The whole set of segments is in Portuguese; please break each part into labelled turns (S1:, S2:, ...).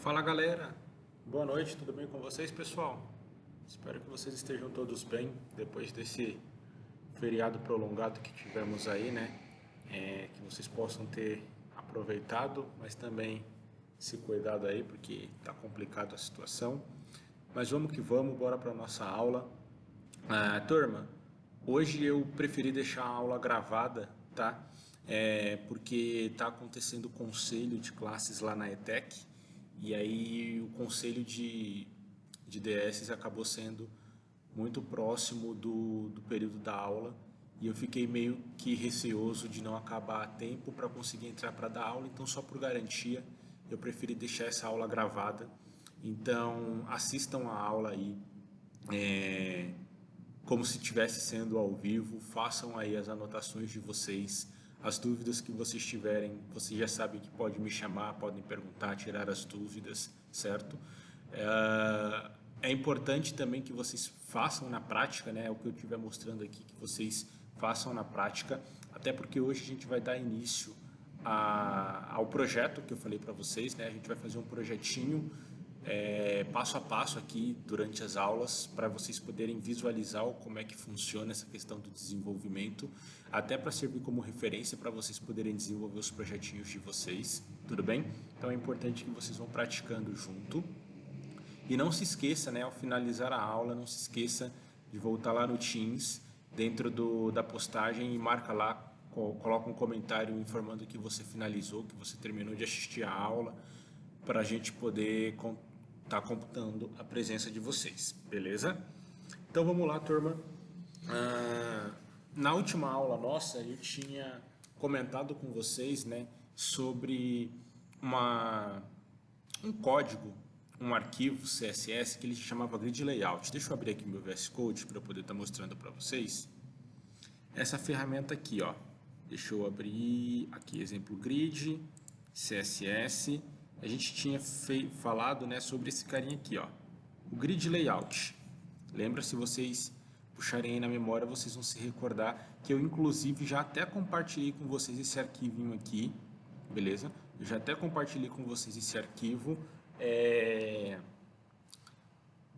S1: Fala galera, boa noite, tudo bem com vocês pessoal? Espero que vocês estejam todos bem depois desse feriado prolongado que tivemos aí, né? Que vocês possam ter aproveitado, mas também se cuidado aí porque tá complicado a situação. Mas vamos que vamos, bora para nossa aula. Turma, hoje eu preferi deixar a aula gravada, tá? Porque está acontecendo o conselho de classes lá na ETEC e aí o conselho de DS acabou sendo muito próximo do período da aula e eu fiquei meio que receoso de não acabar a tempo para conseguir entrar para dar aula, então só por garantia eu preferi deixar essa aula gravada. Então assistam a aula aí. É, Como se estivesse sendo ao vivo, façam aí as anotações de vocês, as dúvidas que vocês tiverem, vocês já sabem que pode me chamar, podem perguntar, tirar as dúvidas, certo? É importante também que vocês façam na prática, né? O que eu estiver mostrando aqui, que vocês façam na prática, até porque hoje a gente vai dar início ao projeto que eu falei para vocês, né? A gente vai fazer um projetinho passo a passo aqui durante as aulas para vocês poderem visualizar como é que funciona essa questão do desenvolvimento, até para servir como referência para vocês poderem desenvolver os projetinhos de vocês, tudo bem? Então é importante que vocês vão praticando junto. E não se esqueça, né, ao finalizar a aula, não se esqueça de voltar lá no Teams, dentro da postagem e marca lá, coloca um comentário informando que você finalizou, que você terminou de assistir a aula, para a gente poder estar computando a presença de vocês, beleza? Então vamos lá, turma. Na última aula nossa, eu tinha comentado com vocês, né, sobre um código, um arquivo CSS que ele chamava Grid Layout. Deixa eu abrir aqui meu VS Code para eu poder estar mostrando para vocês. Essa ferramenta aqui, ó. Deixa eu abrir aqui, exemplo Grid, CSS. A gente tinha falado, né, sobre esse carinha aqui, ó, o Grid Layout. Lembra, se vocês puxarem aí na memória, vocês vão se recordar que eu inclusive já até compartilhei com vocês esse arquivinho aqui, beleza? Eu já até compartilhei com vocês esse arquivo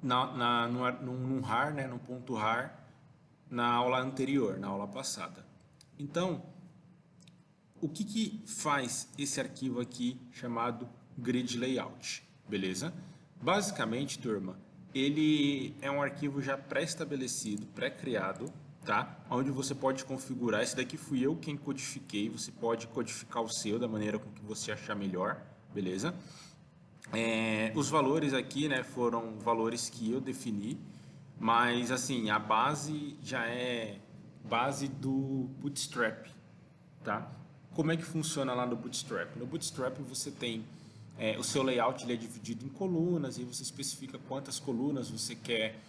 S1: num RAR, né, num ponto RAR, na aula anterior, na aula passada. Então, o que faz esse arquivo aqui chamado Grid Layout, beleza? Basicamente, turma, ele é um arquivo já pré-estabelecido, pré-criado, tá? Onde você pode configurar. Esse daqui fui eu quem codifiquei, você pode codificar o seu da maneira com que você achar melhor, beleza? Os valores aqui, né, foram valores que eu defini, mas assim, a base já é base do Bootstrap, tá? Como é que funciona lá no Bootstrap? No Bootstrap você tem o seu layout, ele é dividido em colunas e você especifica quantas colunas você quer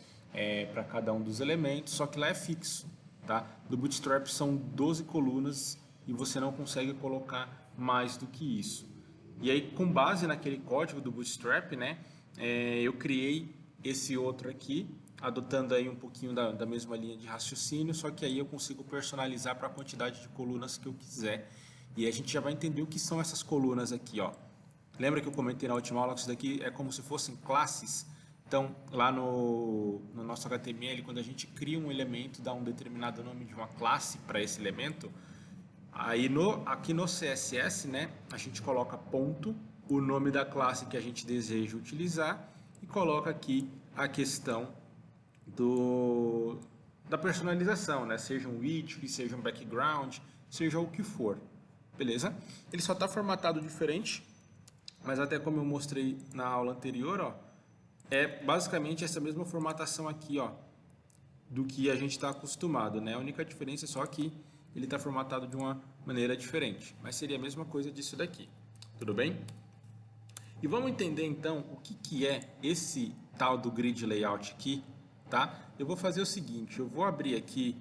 S1: para cada um dos elementos, só que lá é fixo, tá? No Bootstrap são 12 colunas e você não consegue colocar mais do que isso. E aí, com base naquele código do Bootstrap, né, eu criei esse outro aqui, adotando aí um pouquinho da mesma linha de raciocínio, só que aí eu consigo personalizar para a quantidade de colunas que eu quiser. E a gente já vai entender o que são essas colunas aqui, ó. Lembra que eu comentei na última aula que isso daqui é como se fossem classes? Então, lá no nosso HTML, quando a gente cria um elemento, dá um determinado nome de uma classe para esse elemento, aí aqui no CSS, né, a gente coloca ponto, o nome da classe que a gente deseja utilizar e coloca aqui a questão da personalização, né, seja um widget, seja um background, seja o que for, beleza? Ele só está formatado diferente, mas até como eu mostrei na aula anterior, ó, é basicamente essa mesma formatação aqui, ó, do que a gente está acostumado, né? A única diferença é só que ele está formatado de uma maneira diferente, mas seria a mesma coisa disso daqui, tudo bem? E vamos entender então o que é esse tal do grid layout aqui, tá? Eu vou fazer o seguinte, eu vou abrir aqui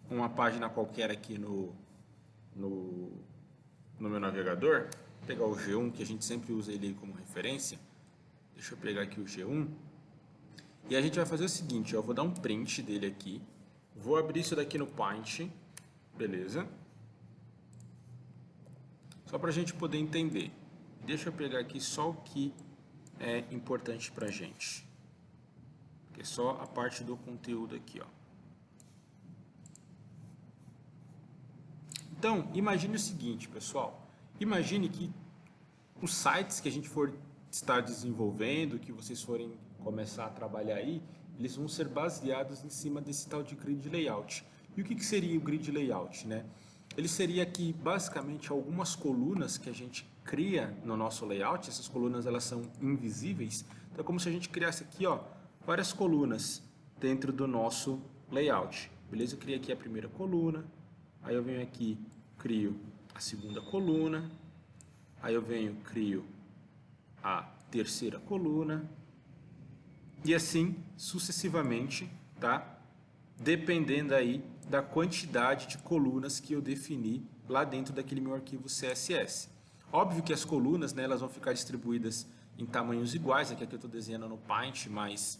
S1: uma página qualquer aqui no meu navegador, vou pegar o G1, que a gente sempre usa ele como referência. Deixa eu pegar aqui o G1. E a gente vai fazer o seguinte, ó, eu vou dar um print dele aqui, vou abrir isso daqui no Paint, beleza? Só para a gente poder entender. Deixa eu pegar aqui só o que é importante para a gente. Que é só a parte do conteúdo aqui, ó. Então, imagine o seguinte, pessoal. Imagine que os sites que a gente for estar desenvolvendo, que vocês forem começar a trabalhar aí, eles vão ser baseados em cima desse tal de grid layout. E o que seria o grid layout, né? Ele seria aqui basicamente algumas colunas que a gente cria no nosso layout. Essas colunas elas são invisíveis. Então é como se a gente criasse aqui, ó, várias colunas dentro do nosso layout. Beleza? Eu criei aqui a primeira coluna, aí eu venho aqui, crio a segunda coluna, aí eu venho, crio a terceira coluna e assim sucessivamente, tá? Dependendo aí da quantidade de colunas que eu defini lá dentro daquele meu arquivo CSS. Óbvio que as colunas, né, elas vão ficar distribuídas em tamanhos iguais. Aqui eu estou desenhando no Paint, mas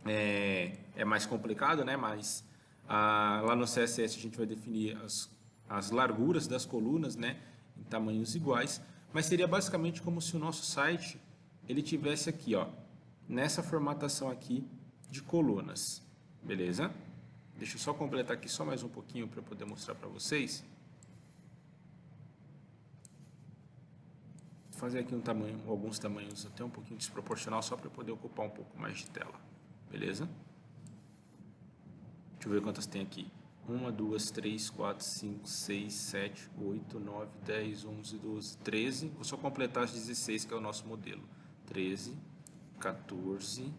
S1: é mais complicado, né? Mas lá no CSS a gente vai definir as larguras das colunas, né, em tamanhos iguais. Mas seria basicamente como se o nosso site ele tivesse aqui, ó, nessa formatação aqui de colunas, beleza? Deixa eu só completar aqui só mais um pouquinho para poder mostrar para vocês. Vou fazer aqui alguns tamanhos até um pouquinho desproporcional, só para poder ocupar um pouco mais de tela, beleza? Deixa eu ver quantas tem aqui. 1, 2, 3, 4, 5, 6, 7, 8, 9, 10, 11, 12, 13. Vou só completar as 16, que é o nosso modelo. 13, 14,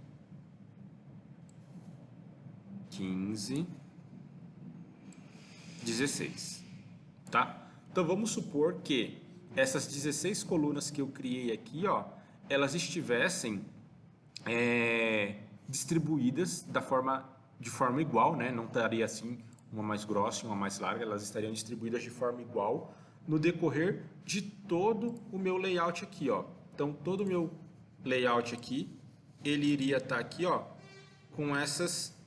S1: 15, 16, tá? Então vamos supor que essas 16 colunas que eu criei aqui, ó, elas estivessem distribuídas de forma igual, né? Não estaria assim uma mais grossa e uma mais larga, elas estariam distribuídas de forma igual no decorrer de todo o meu layout aqui, ó. Então todo o meu layout aqui, ele iria estar aqui, ó, com essas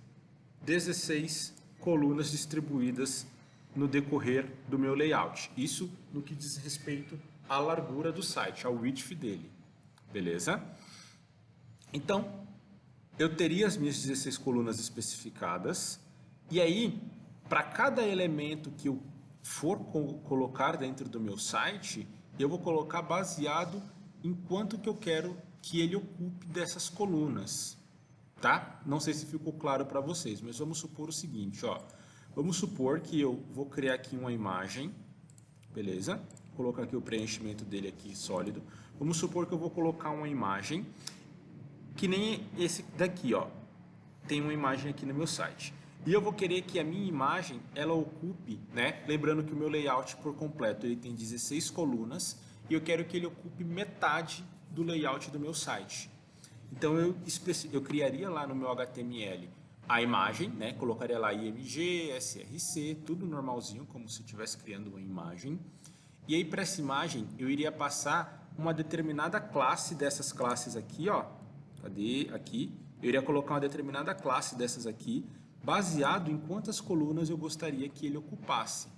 S1: 16 colunas distribuídas no decorrer do meu layout. Isso no que diz respeito à largura do site, ao width dele. Beleza? Então, eu teria as minhas 16 colunas especificadas e aí, para cada elemento que eu for colocar dentro do meu site, eu vou colocar baseado em quanto que eu quero que ele ocupe dessas colunas. Tá? Não sei se ficou claro para vocês, mas vamos supor o seguinte, ó. Vamos supor que eu vou criar aqui uma imagem, beleza? Vou colocar aqui o preenchimento dele aqui sólido. Vamos supor que eu vou colocar uma imagem que nem esse daqui, ó. Tem uma imagem aqui no meu site. E eu vou querer que a minha imagem, ela ocupe, né? Lembrando que o meu layout por completo, ele tem 16 colunas e eu quero que ele ocupe metade do layout do meu site. Então eu criaria lá no meu HTML a imagem, né? Colocaria lá IMG, SRC, tudo normalzinho, como se eu estivesse criando uma imagem. E aí para essa imagem eu iria passar uma determinada classe dessas classes aqui, ó. Cadê? Aqui. Eu iria colocar uma determinada classe dessas aqui, baseado em quantas colunas eu gostaria que ele ocupasse.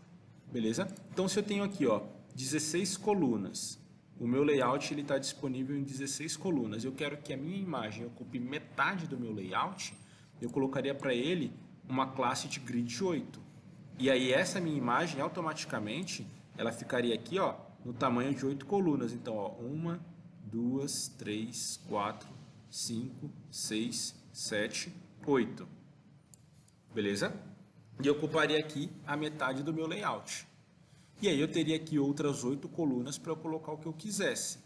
S1: Beleza? Então se eu tenho aqui, ó, 16 colunas. O meu layout está disponível em 16 colunas. Eu quero que a minha imagem ocupe metade do meu layout. Eu colocaria para ele uma classe de grid 8. E aí essa minha imagem, automaticamente, ela ficaria aqui, ó, no tamanho de 8 colunas. Então, ó, 1, 2, 3, 4, 5, 6, 7, 8. Beleza? E eu ocuparia aqui a metade do meu layout. E aí eu teria aqui outras 8 colunas para eu colocar o que eu quisesse.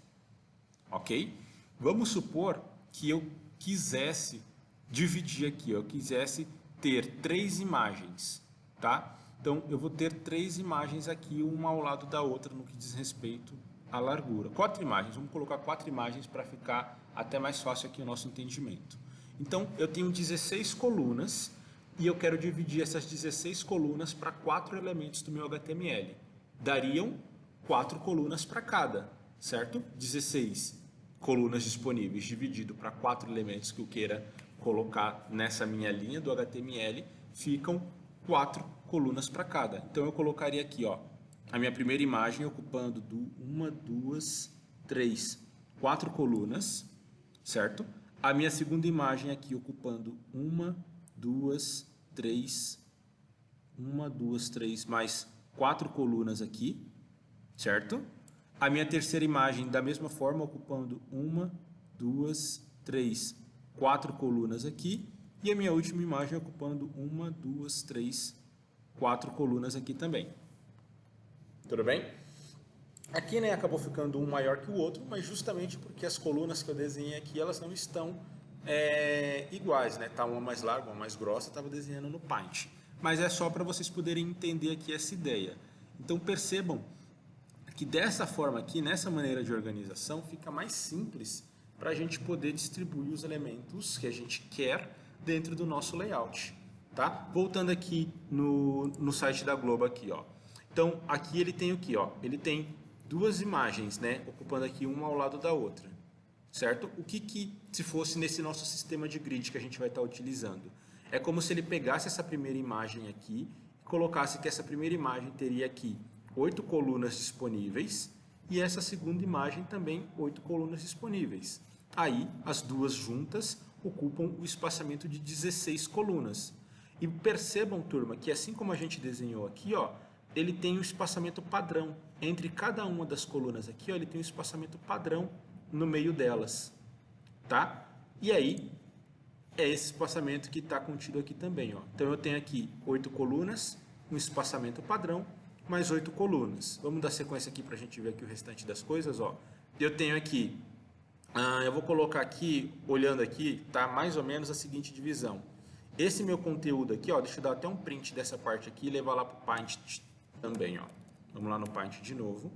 S1: Ok? Vamos supor que eu quisesse dividir aqui, eu quisesse ter 3 imagens, tá? Então eu vou ter 3 imagens aqui, uma ao lado da outra no que diz respeito à largura. 4 imagens, vamos colocar 4 imagens para ficar até mais fácil aqui o nosso entendimento. Então eu tenho 16 colunas e eu quero dividir essas 16 colunas para 4 elementos do meu HTML. Dariam 4 colunas para cada, certo? 16 colunas disponíveis dividido para 4 elementos que eu queira colocar nessa minha linha do HTML, ficam 4 colunas para cada. Então eu colocaria aqui, ó, a minha primeira imagem ocupando 1, 2, 3, 4 colunas. certo? A minha segunda imagem aqui ocupando 1, 2, 3, 1, 2, 3, mais 4 colunas aqui, certo? A minha terceira imagem, da mesma forma, ocupando 1, 2, 3, 4 colunas aqui. E a minha última imagem ocupando 1, 2, 3, 4 colunas aqui também. Tudo bem? Aqui, né, acabou ficando um maior que o outro, mas justamente porque as colunas que eu desenhei aqui, elas não estão iguais, né? Tá uma mais larga, uma mais grossa, estava desenhando no Paint. Mas é só para vocês poderem entender aqui essa ideia. Então percebam que dessa forma aqui, nessa maneira de organização, fica mais simples para a gente poder distribuir os elementos que a gente quer dentro do nosso layout, tá? Voltando aqui no site da Globo aqui, ó. Então, aqui ele tem o que, ó? Ele tem duas imagens, né? Ocupando aqui uma ao lado da outra, certo? O que se fosse nesse nosso sistema de grid que a gente vai estar utilizando? É como se ele pegasse essa primeira imagem aqui e colocasse que essa primeira imagem teria aqui 8 colunas disponíveis e essa segunda imagem também 8 colunas disponíveis. Aí, as duas juntas ocupam o espaçamento de 16 colunas. E percebam, turma, que assim como a gente desenhou aqui, ó, ele tem um espaçamento padrão. Entre cada uma das colunas aqui, ó, ele tem um espaçamento padrão no meio delas, tá? E aí, é esse espaçamento que está contido aqui também, ó. Então, eu tenho aqui 8 colunas, um espaçamento padrão, mais 8 colunas. Vamos dar sequência aqui para a gente ver aqui o restante das coisas, ó. Eu tenho aqui, eu vou colocar aqui, olhando aqui, tá mais ou menos a seguinte divisão. Esse meu conteúdo aqui, ó, deixa eu dar até um print dessa parte aqui e levar lá para o Paint também, ó. Vamos lá no Paint de novo.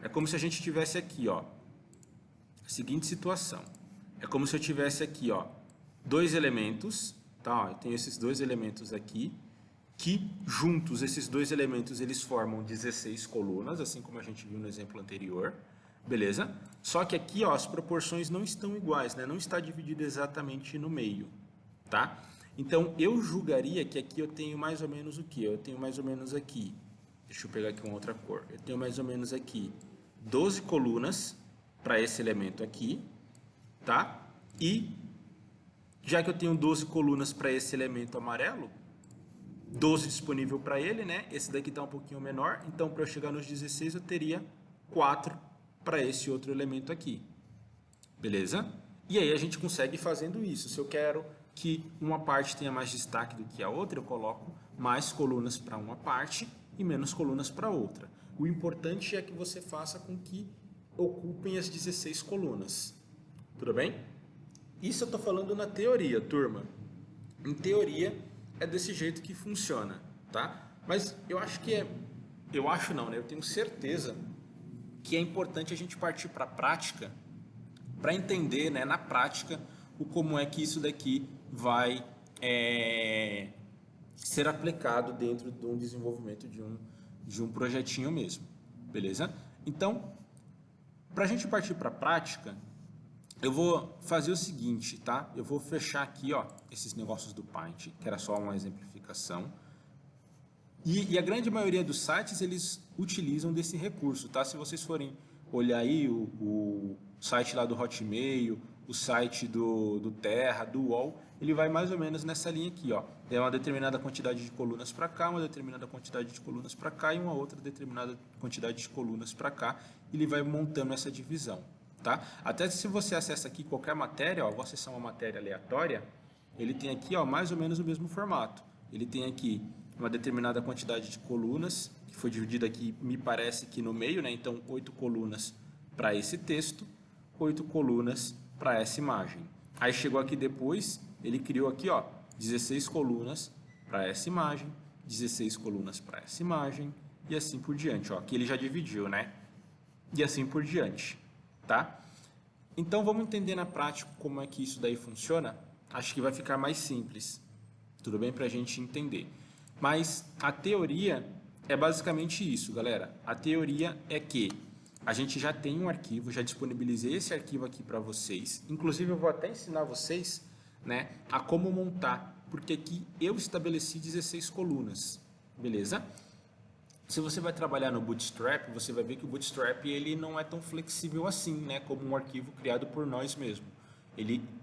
S1: É como se a gente tivesse aqui, ó, a seguinte situação. É como se eu tivesse aqui, ó, dois elementos, tá? Ó, eu tenho esses dois elementos aqui, que juntos, esses dois elementos, eles formam 16 colunas, assim como a gente viu no exemplo anterior, beleza? Só que aqui, ó, as proporções não estão iguais, né? Não está dividido exatamente no meio, tá? Então, eu julgaria que aqui eu tenho mais ou menos o quê? Eu tenho mais ou menos aqui, deixa eu pegar aqui uma outra cor, eu tenho mais ou menos aqui 12 colunas para esse elemento aqui, tá? E, já que eu tenho 12 colunas para esse elemento amarelo, 12 disponível para ele, né? Esse daqui está um pouquinho menor, então para eu chegar nos 16 eu teria 4 para esse outro elemento aqui, beleza? E aí a gente consegue ir fazendo isso. Se eu quero que uma parte tenha mais destaque do que a outra, eu coloco mais colunas para uma parte e menos colunas para outra. O importante é que você faça com que ocupem as 16 colunas, tudo bem? Isso eu estou falando na teoria, turma. Em teoria é desse jeito que funciona, tá? Mas eu acho que eu acho não, né? Eu tenho certeza que é importante a gente partir para a prática para entender, né, na prática, como é que isso daqui vai ser aplicado dentro de um desenvolvimento de um projetinho mesmo, beleza? Então, para a gente partir para a prática, eu vou fazer o seguinte, tá? Eu vou fechar aqui, ó, esses negócios do Paint, que era só uma exemplificação. E a grande maioria dos sites, eles utilizam desse recurso, tá? Se vocês forem olhar aí o site lá do Hotmail, o site do Terra, do UOL, ele vai mais ou menos nessa linha aqui, ó. É uma determinada quantidade de colunas para cá, uma determinada quantidade de colunas para cá e uma outra determinada quantidade de colunas para cá. Ele vai montando essa divisão, tá? Até se você acessa aqui qualquer matéria, ó, vou acessar uma matéria aleatória, ele tem aqui, ó, mais ou menos o mesmo formato. Ele tem aqui uma determinada quantidade de colunas, que foi dividida aqui, me parece que no meio, né? Então, 8 colunas para esse texto, 8 colunas para essa imagem. Aí chegou aqui depois, ele criou aqui, ó, 16 colunas para essa imagem, 16 colunas para essa imagem e assim por diante, ó. Aqui ele já dividiu, né? E assim por diante, tá? Então, vamos entender na prática como é que isso daí funciona? Acho que vai ficar mais simples, tudo bem? Para a gente entender. Mas a teoria é basicamente isso, galera. A teoria é que a gente já tem um arquivo, já disponibilizei esse arquivo aqui para vocês. Inclusive, eu vou até ensinar vocês, né, a como montar, porque aqui eu estabeleci 16 colunas, beleza? se você vai trabalhar no Bootstrap, você vai ver que o Bootstrap ele não é tão flexível assim, né, como um arquivo criado por nós mesmos.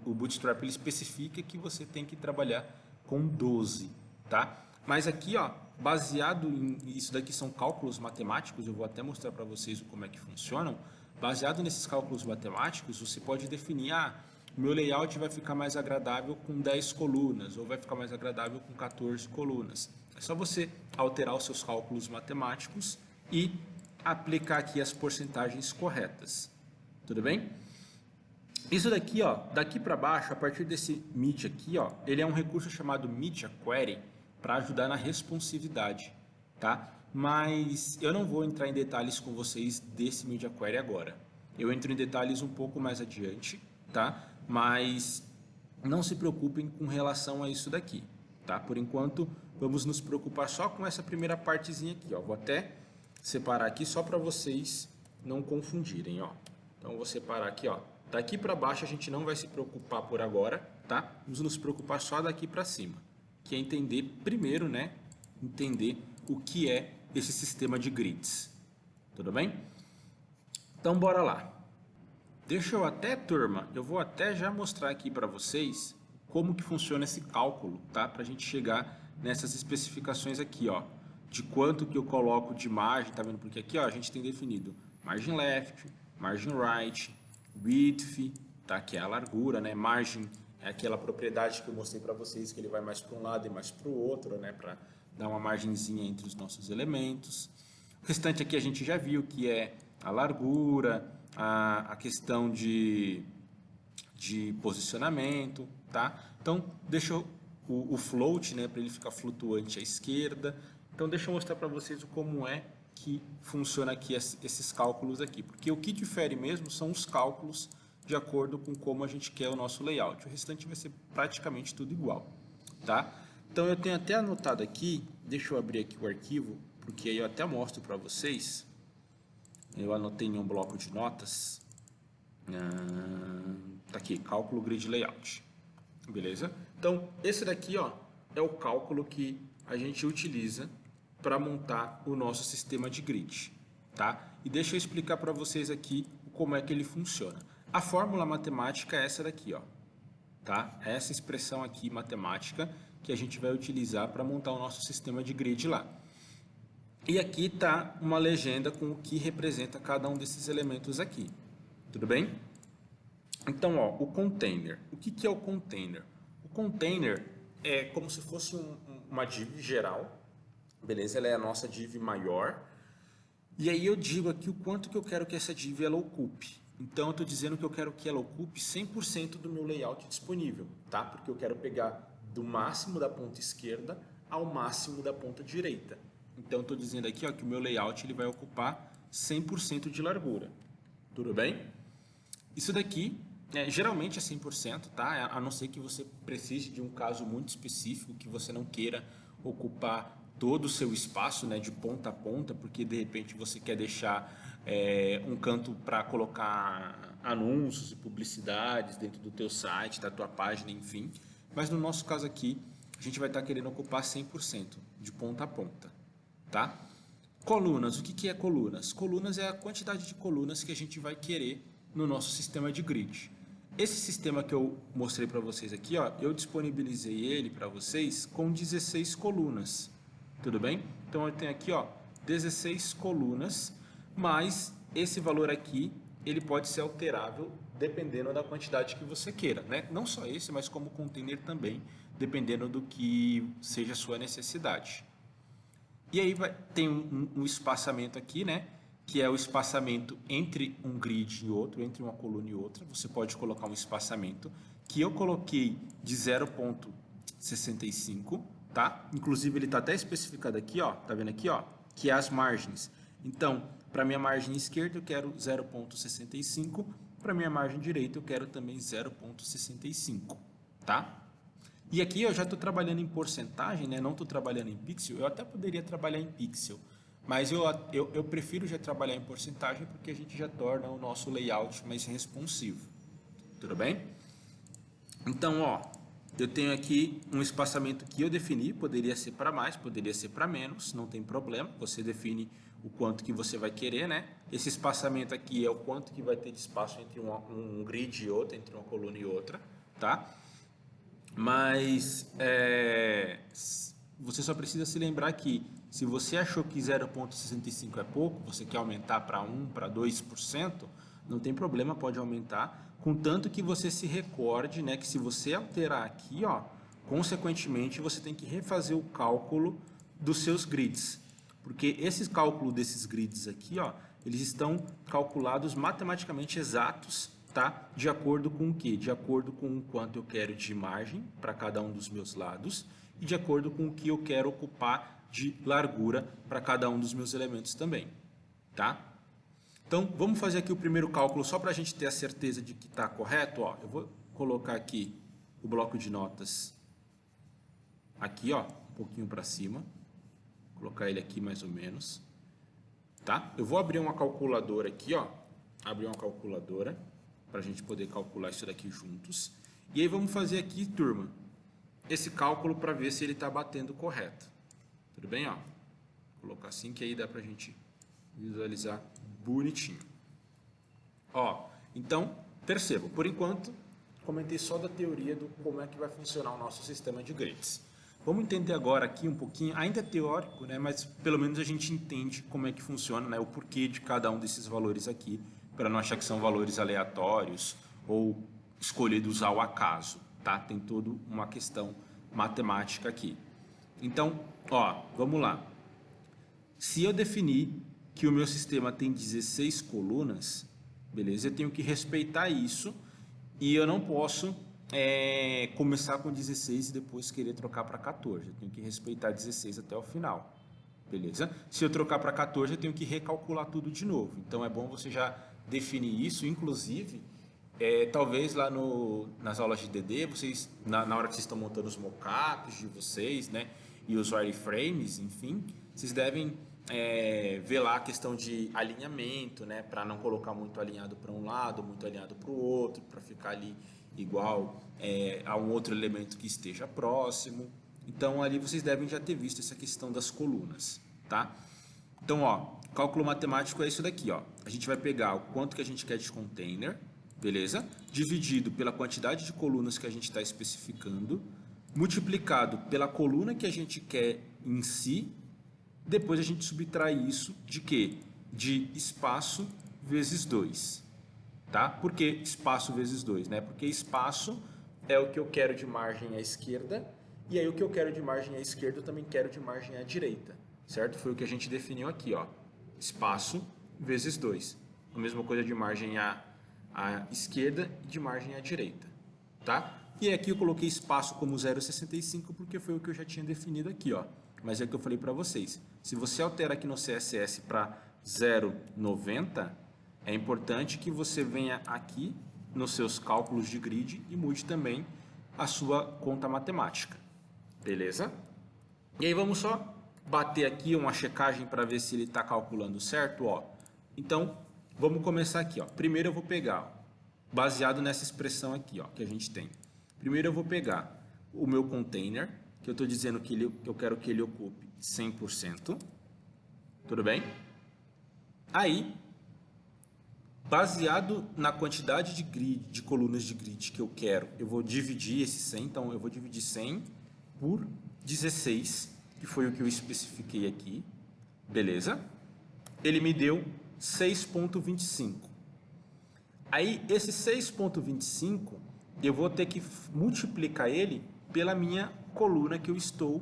S1: O Bootstrap ele especifica que você tem que trabalhar com 12, tá? Mas aqui, ó, baseado em isso daqui são cálculos matemáticos, eu vou até mostrar para vocês como é que funcionam. Baseado nesses cálculos matemáticos, você pode definir, o meu layout vai ficar mais agradável com 10 colunas, ou vai ficar mais agradável com 14 colunas. É só você alterar os seus cálculos matemáticos e aplicar aqui as porcentagens corretas. Tudo bem? Isso daqui, ó, daqui para baixo, a partir desse Media aqui, ó, ele é um recurso chamado Media Query para ajudar na responsividade, tá? Mas eu não vou entrar em detalhes com vocês desse Media Query agora. Eu entro em detalhes um pouco mais adiante, tá? Mas não se preocupem com relação a isso daqui, tá? Por enquanto, vamos nos preocupar só com essa primeira partezinha aqui, ó. Vou até separar aqui só para vocês não confundirem, ó. Então, eu vou separar aqui, ó. Daqui para baixo a gente não vai se preocupar por agora, tá? Vamos nos preocupar só daqui para cima, que é entender primeiro, né? Entender o que é esse sistema de grids. Tudo bem? Então, bora lá. Deixa eu até, turma, eu vou até já mostrar aqui para vocês como que funciona esse cálculo, tá? Para a gente chegar nessas especificações aqui, ó, de quanto que eu coloco de margem, tá vendo? Porque aqui, ó, a gente tem definido margin left, margin right, width, tá? Que é a largura, né? Margin é aquela propriedade que eu mostrei para vocês que ele vai mais para um lado e mais para o outro, né? Para dar uma margenzinha entre os nossos elementos. O restante aqui a gente já viu que é a largura, a questão de posicionamento, tá? Então, deixa o float, né, para ele ficar flutuante à esquerda. Então, deixa eu mostrar para vocês como é que funciona aqui esses cálculos aqui, porque o que difere mesmo são os cálculos de acordo com como a gente quer o nosso layout. O restante vai ser praticamente tudo igual, tá? Então, eu tenho até anotado aqui, deixa eu abrir aqui o arquivo, porque aí eu até mostro para vocês. Eu anotei em um bloco de notas. Tá aqui, cálculo grid layout. Beleza? Então, esse daqui, ó, é o cálculo que a gente utiliza para montar o nosso sistema de grid, tá? E deixa eu explicar para vocês aqui como é que ele funciona. A fórmula matemática é essa daqui, ó, tá? É essa expressão aqui matemática que a gente vai utilizar para montar o nosso sistema de grid lá. E aqui está uma legenda com o que representa cada um desses elementos aqui. Tudo bem? Então, ó, o container. O que é o container? O container é como se fosse uma div geral. Beleza? Ela é a nossa div maior. E aí eu digo aqui o quanto que eu quero que essa div ela ocupe. Então, eu estou dizendo que eu quero que ela ocupe 100% do meu layout disponível, tá? Porque eu quero pegar do máximo da ponta esquerda ao máximo da ponta direita. Então, estou dizendo aqui, ó, que o meu layout ele vai ocupar 100% de largura. Tudo bem? Isso daqui, geralmente é 100%, tá? A não ser que você precise de um caso muito específico, que você não queira ocupar todo o seu espaço, né, de ponta a ponta, porque de repente você quer deixar um canto para colocar anúncios e publicidades dentro do teu site, da tua página, enfim. Mas no nosso caso aqui, a gente vai estar querendo ocupar 100% de ponta a ponta. Tá? Colunas, o que é colunas? Colunas é a quantidade de colunas que a gente vai querer no nosso sistema de grid. Esse sistema que eu mostrei para vocês aqui, ó, eu disponibilizei ele para vocês com 16 colunas. Tudo bem? Então eu tenho aqui, ó, 16 colunas, mas esse valor aqui ele pode ser alterável dependendo da quantidade que você queira, né? Não só esse, mas como container também, dependendo do que seja a sua necessidade. E aí tem um espaçamento aqui, né? Que é o espaçamento entre um grid e outro, entre uma coluna e outra. Você pode colocar um espaçamento que eu coloquei de 0,65, tá? Inclusive ele está até especificado aqui, ó. Tá vendo aqui, ó? Que é as margens. Então, para minha margem esquerda eu quero 0,65, para minha margem direita eu quero também 0,65, tá? E aqui eu já estou trabalhando em porcentagem, né? Não estou trabalhando em pixel. Eu até poderia trabalhar em pixel, mas eu prefiro já trabalhar em porcentagem porque a gente já torna o nosso layout mais responsivo. Tudo bem? Então, ó, eu tenho aqui um espaçamento que eu defini, poderia ser para mais, poderia ser para menos, não tem problema, você define o quanto que você vai querer, né? Esse espaçamento aqui é o quanto que vai ter de espaço entre um grid e outro, entre uma coluna e outra, tá? Mas você só precisa se lembrar que se você achou que 0,65 é pouco, você quer aumentar para 1, para 2%, não tem problema, pode aumentar, contanto que você se recorde, né, que se você alterar aqui, ó, consequentemente você tem que refazer o cálculo dos seus grids, porque esse cálculo desses grids aqui, ó, eles estão calculados matematicamente exatos, tá? De acordo com o quê? De acordo com o quanto eu quero de margem para cada um dos meus lados e de acordo com o que eu quero ocupar de largura para cada um dos meus elementos também, tá? Então, vamos fazer aqui o primeiro cálculo só para a gente ter a certeza de que está correto. Ó, eu vou colocar aqui o bloco de notas aqui, ó, um pouquinho para cima. Vou colocar ele aqui mais ou menos. Tá? Eu vou abrir uma calculadora aqui, ó. Abrir uma calculadora para a gente poder calcular isso daqui juntos. E aí vamos fazer aqui, turma, esse cálculo para ver se ele está batendo correto. Tudo bem? Ó? Vou colocar assim que aí dá para a gente visualizar bonitinho. Ó, então, perceba, por enquanto, comentei só da teoria do como é que vai funcionar o nosso sistema de grids. Vamos entender agora aqui um pouquinho, ainda é teórico, né, mas pelo menos a gente entende como é que funciona, né, o porquê de cada um desses valores aqui, para não achar que são valores aleatórios ou escolhidos ao acaso, tá? Tem toda uma questão matemática aqui. Então, ó, vamos lá. Se eu definir que o meu sistema tem 16 colunas, beleza? Eu tenho que respeitar isso e eu não posso começar com 16 e depois querer trocar para 14. Eu tenho que respeitar 16 até o final, beleza? Se eu trocar para 14, eu tenho que recalcular tudo de novo. Então, é bom você já definir isso, inclusive, talvez lá nas aulas de DD, vocês, na hora que vocês estão montando os mockups de vocês, né? E os wireframes, enfim, vocês devem ver lá a questão de alinhamento, né, para não colocar muito alinhado para um lado, muito alinhado para o outro, para ficar ali igual a um outro elemento que esteja próximo. Então, ali vocês devem já ter visto essa questão das colunas, tá? Então, ó, cálculo matemático é isso daqui, ó. A gente vai pegar o quanto que a gente quer de container, beleza? Dividido pela quantidade de colunas que a gente está especificando, multiplicado pela coluna que a gente quer em si. Depois a gente subtrai isso de quê? De espaço vezes 2. Tá? Por que espaço vezes 2? Né? Porque espaço é o que eu quero de margem à esquerda, e aí o que eu quero de margem à esquerda eu também quero de margem à direita. Certo? Foi o que a gente definiu aqui, ó. Espaço vezes 2. A mesma coisa de margem à esquerda e de margem à direita. Tá? E aqui eu coloquei espaço como 0,65 porque foi o que eu já tinha definido aqui, ó. Mas é o que eu falei para vocês. Se você altera aqui no CSS para 0,90, é importante que você venha aqui nos seus cálculos de grid e mude também a sua conta matemática. Beleza? E aí vamos só bater aqui uma checagem para ver se ele está calculando certo, ó. Então, vamos começar aqui, ó. Primeiro eu vou pegar, baseado nessa expressão aqui, ó, que a gente tem. Primeiro eu vou pegar o meu container, que eu estou dizendo que eu quero que ele ocupe 100%. Tudo bem? Aí, baseado na quantidade de colunas de grid que eu quero, eu vou dividir esse 100. Então, eu vou dividir 100 por 16, que foi o que eu especifiquei aqui. Beleza? Ele me deu 6,25. Aí, esse 6,25, eu vou ter que multiplicar ele pela minha coluna que eu estou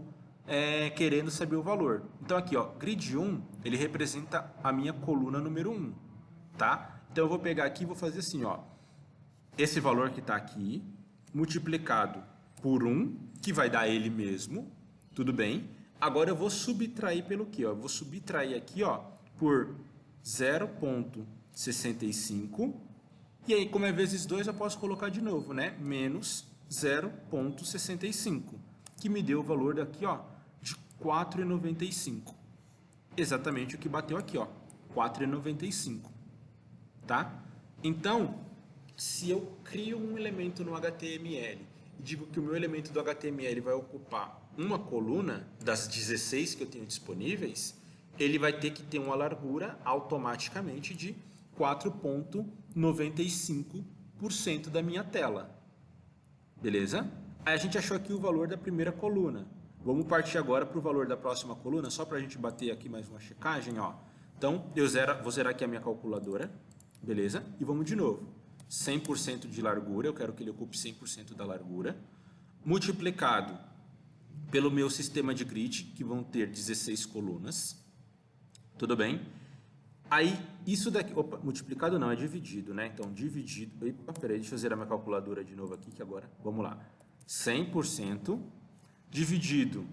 S1: querendo saber o valor. Então, aqui, ó, grid 1, ele representa a minha coluna número 1, tá? Então, eu vou pegar aqui e vou fazer assim, ó. Esse valor que está aqui, multiplicado por 1, que vai dar ele mesmo, tudo bem? Agora, eu vou subtrair pelo quê? Ó? Eu vou subtrair aqui, ó, por 0,65. E aí, como é vezes 2, eu posso colocar de novo, né? Menos 0,65, que me deu o valor daqui, ó, de 4,95. Exatamente o que bateu aqui, ó, 4,95, tá? Então, se eu crio um elemento no HTML e digo que o meu elemento do HTML vai ocupar uma coluna das 16 que eu tenho disponíveis, ele vai ter que ter uma largura automaticamente de 4,95% da minha tela. Beleza? Aí a gente achou aqui o valor da primeira coluna. Vamos partir agora para o valor da próxima coluna, só para a gente bater aqui mais uma checagem. Ó. Então, vou zerar aqui a minha calculadora. Beleza? E vamos de novo. 100% de largura, eu quero que ele ocupe 100% da largura, multiplicado pelo meu sistema de grid, que vão ter 16 colunas. Tudo bem? Aí, isso daqui... Opa, multiplicado não, é dividido, né? Então, dividido... Epa, peraí, deixa eu zerar minha calculadora de novo aqui, que agora... Vamos lá. 100% dividido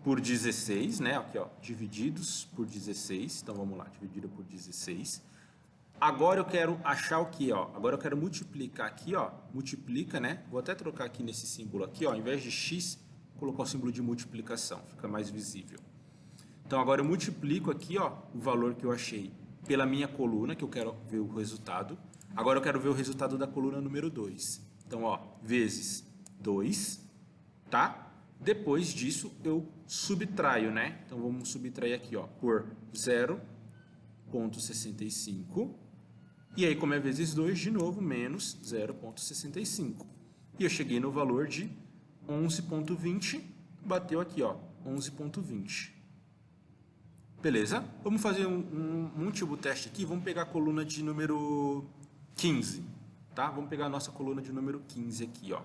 S1: por 16, né? Aqui, ó, divididos por 16. Então, vamos lá, dividido por 16. Agora eu quero achar o que, ó? Agora eu quero multiplicar aqui, ó. Multiplica, né? Vou até trocar aqui nesse símbolo aqui, ó. Ao invés de x, vou colocar o símbolo de multiplicação. Fica mais visível. Então, agora eu multiplico aqui, ó, o valor que eu achei pela minha coluna, que eu quero ver o resultado. Agora eu quero ver o resultado da coluna número 2. Então, ó, vezes 2, tá? Depois disso, eu subtraio, né? Então, vamos subtrair aqui, ó, por 0,65. E aí, como é vezes 2, de novo, menos 0,65. E eu cheguei no valor de 11,20. Bateu aqui, ó, 11,20. Beleza? Vamos fazer um último teste aqui. Vamos pegar a coluna de número 15. Tá? Vamos pegar a nossa coluna de número 15 aqui, ó.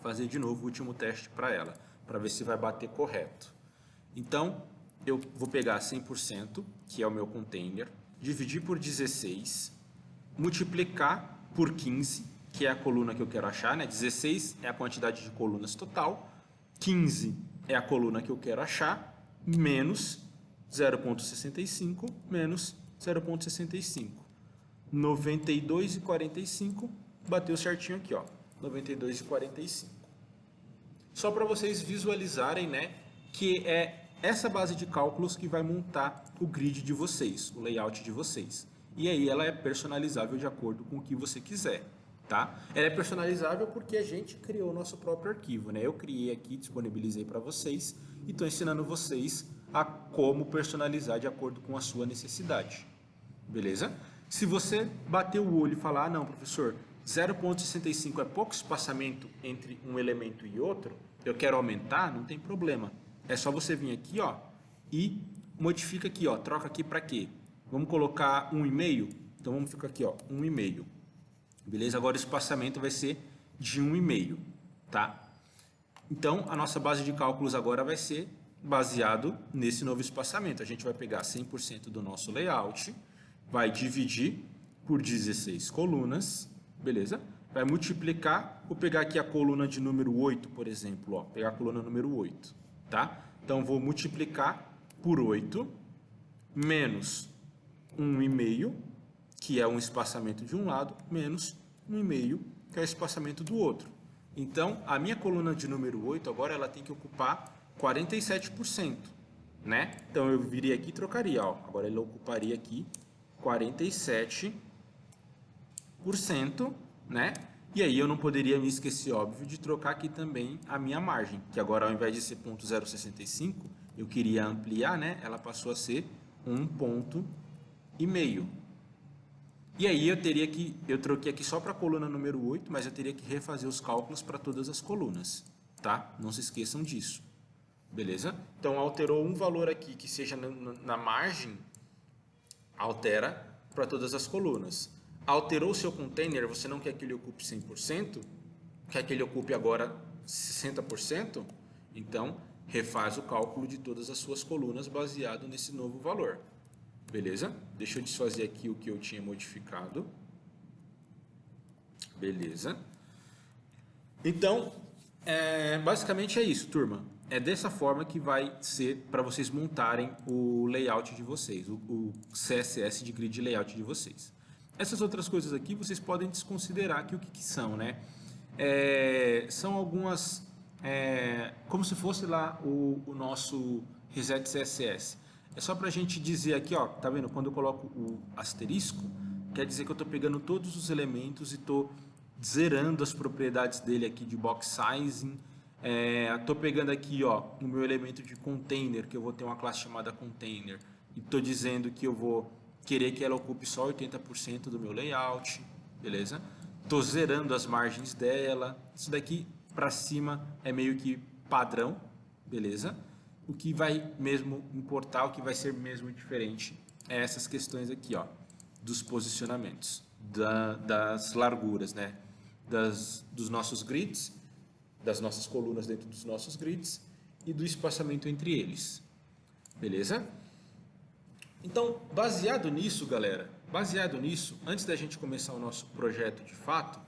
S1: Fazer de novo o último teste para ela, para ver se vai bater correto. Então, eu vou pegar 100%, que é o meu container, dividir por 16, multiplicar por 15, que é a coluna que eu quero achar, né? 16 é a quantidade de colunas total, 15 é a coluna que eu quero achar, menos 0,65 menos 0,65. 92,45, bateu certinho aqui, ó. 92,45. Só para vocês visualizarem, né, que é essa base de cálculos que vai montar o grid de vocês, o layout de vocês. E aí ela é personalizável de acordo com o que você quiser, tá? Ela é personalizável porque a gente criou o nosso próprio arquivo, né? Eu criei aqui, disponibilizei para vocês e estou ensinando vocês a como personalizar de acordo com a sua necessidade. Beleza? Se você bater o olho e falar, ah, não, professor, 0,65 é pouco espaçamento entre um elemento e outro, eu quero aumentar, não tem problema. É só você vir aqui, ó, e modifica aqui, ó, troca aqui para quê? Vamos colocar 1,5? Então vamos ficar aqui, ó, 1,5. Beleza? Agora o espaçamento vai ser de 1,5, tá? Então a nossa base de cálculos agora vai ser baseado nesse novo espaçamento. A gente vai pegar 100% do nosso layout, vai dividir por 16 colunas, beleza? Vai multiplicar, vou pegar aqui a coluna de número 8, por exemplo, ó, pegar a coluna número 8, tá? Então, vou multiplicar por 8, menos 1,5, que é um espaçamento de um lado, menos 1,5, que é o espaçamento do outro. Então, a minha coluna de número 8, agora, ela tem que ocupar 47%, né? Então, eu viria aqui e trocaria, ó. Agora, ele ocuparia aqui 47%, né? E aí eu não poderia me esquecer, óbvio, de trocar aqui também a minha margem, que agora ao invés de ser 0,65, eu queria ampliar, né? Ela passou a ser 1,5. E aí eu troquei aqui só para a coluna número 8, mas eu teria que refazer os cálculos para todas as colunas, tá? Não se esqueçam disso. Beleza? Então, alterou um valor aqui que seja na margem, altera para todas as colunas. Alterou o seu container, você não quer que ele ocupe 100%, quer que ele ocupe agora 60%, então refaz o cálculo de todas as suas colunas baseado nesse novo valor. Beleza? Deixa eu desfazer aqui o que eu tinha modificado. Beleza? Então, basicamente é isso, turma. É dessa forma que vai ser para vocês montarem o layout de vocês, o CSS de grid layout de vocês. Essas outras coisas aqui vocês podem desconsiderar aqui o que são, né? São algumas, como se fosse lá o nosso reset CSS. É só para a gente dizer aqui, ó, tá vendo? Quando eu coloco o asterisco, quer dizer que eu estou pegando todos os elementos e estou zerando as propriedades dele aqui de box sizing. Estou pegando aqui, ó, o meu elemento de container, que eu vou ter uma classe chamada container, e estou dizendo que eu vou querer que ela ocupe só 80% do meu layout, beleza? Estou zerando as margens dela. Isso daqui para cima é meio que padrão, beleza? O que vai mesmo importar, o que vai ser mesmo diferente é essas questões aqui, ó, dos posicionamentos, das larguras, né? Dos nossos grids, das nossas colunas dentro dos nossos grids e do espaçamento entre eles, beleza? Então, baseado nisso, galera, antes da gente começar o nosso projeto de fato,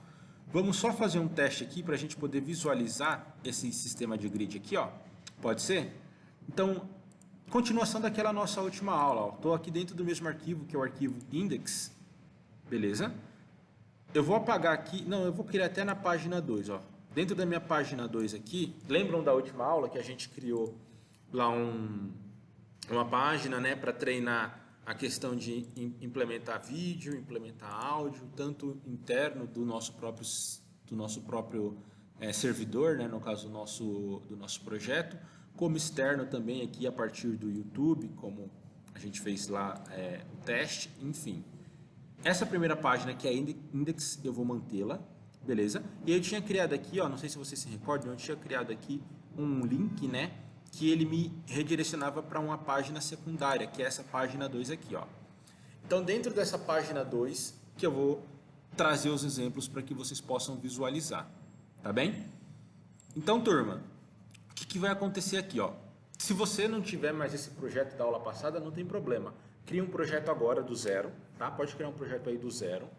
S1: vamos só fazer um teste aqui para a gente poder visualizar esse sistema de grid aqui, ó. Pode ser? Então, continuação daquela nossa última aula, estou aqui dentro do mesmo arquivo, que é o arquivo index, beleza? Eu vou apagar aqui, não, eu vou criar até na página 2, ó. Dentro da minha página 2 aqui, lembram da última aula que a gente criou lá uma página, né, para treinar a questão de implementar vídeo, implementar áudio, tanto interno do nosso próprio servidor, né, no caso do nosso projeto, como externo também aqui a partir do YouTube, como a gente fez lá o teste, enfim. Essa primeira página que é index, eu vou mantê-la, beleza? E eu tinha criado aqui, ó, não sei se vocês se recordam, eu tinha criado aqui um link, né, que ele me redirecionava para uma página secundária, que é essa página 2 aqui, ó. Então, dentro dessa página 2, que eu vou trazer os exemplos para que vocês possam visualizar, tá bem? Então, turma, o que vai acontecer aqui, ó? Se você não tiver mais esse projeto da aula passada, não tem problema. Cria um projeto agora do zero, tá? Pode criar um projeto aí do zero.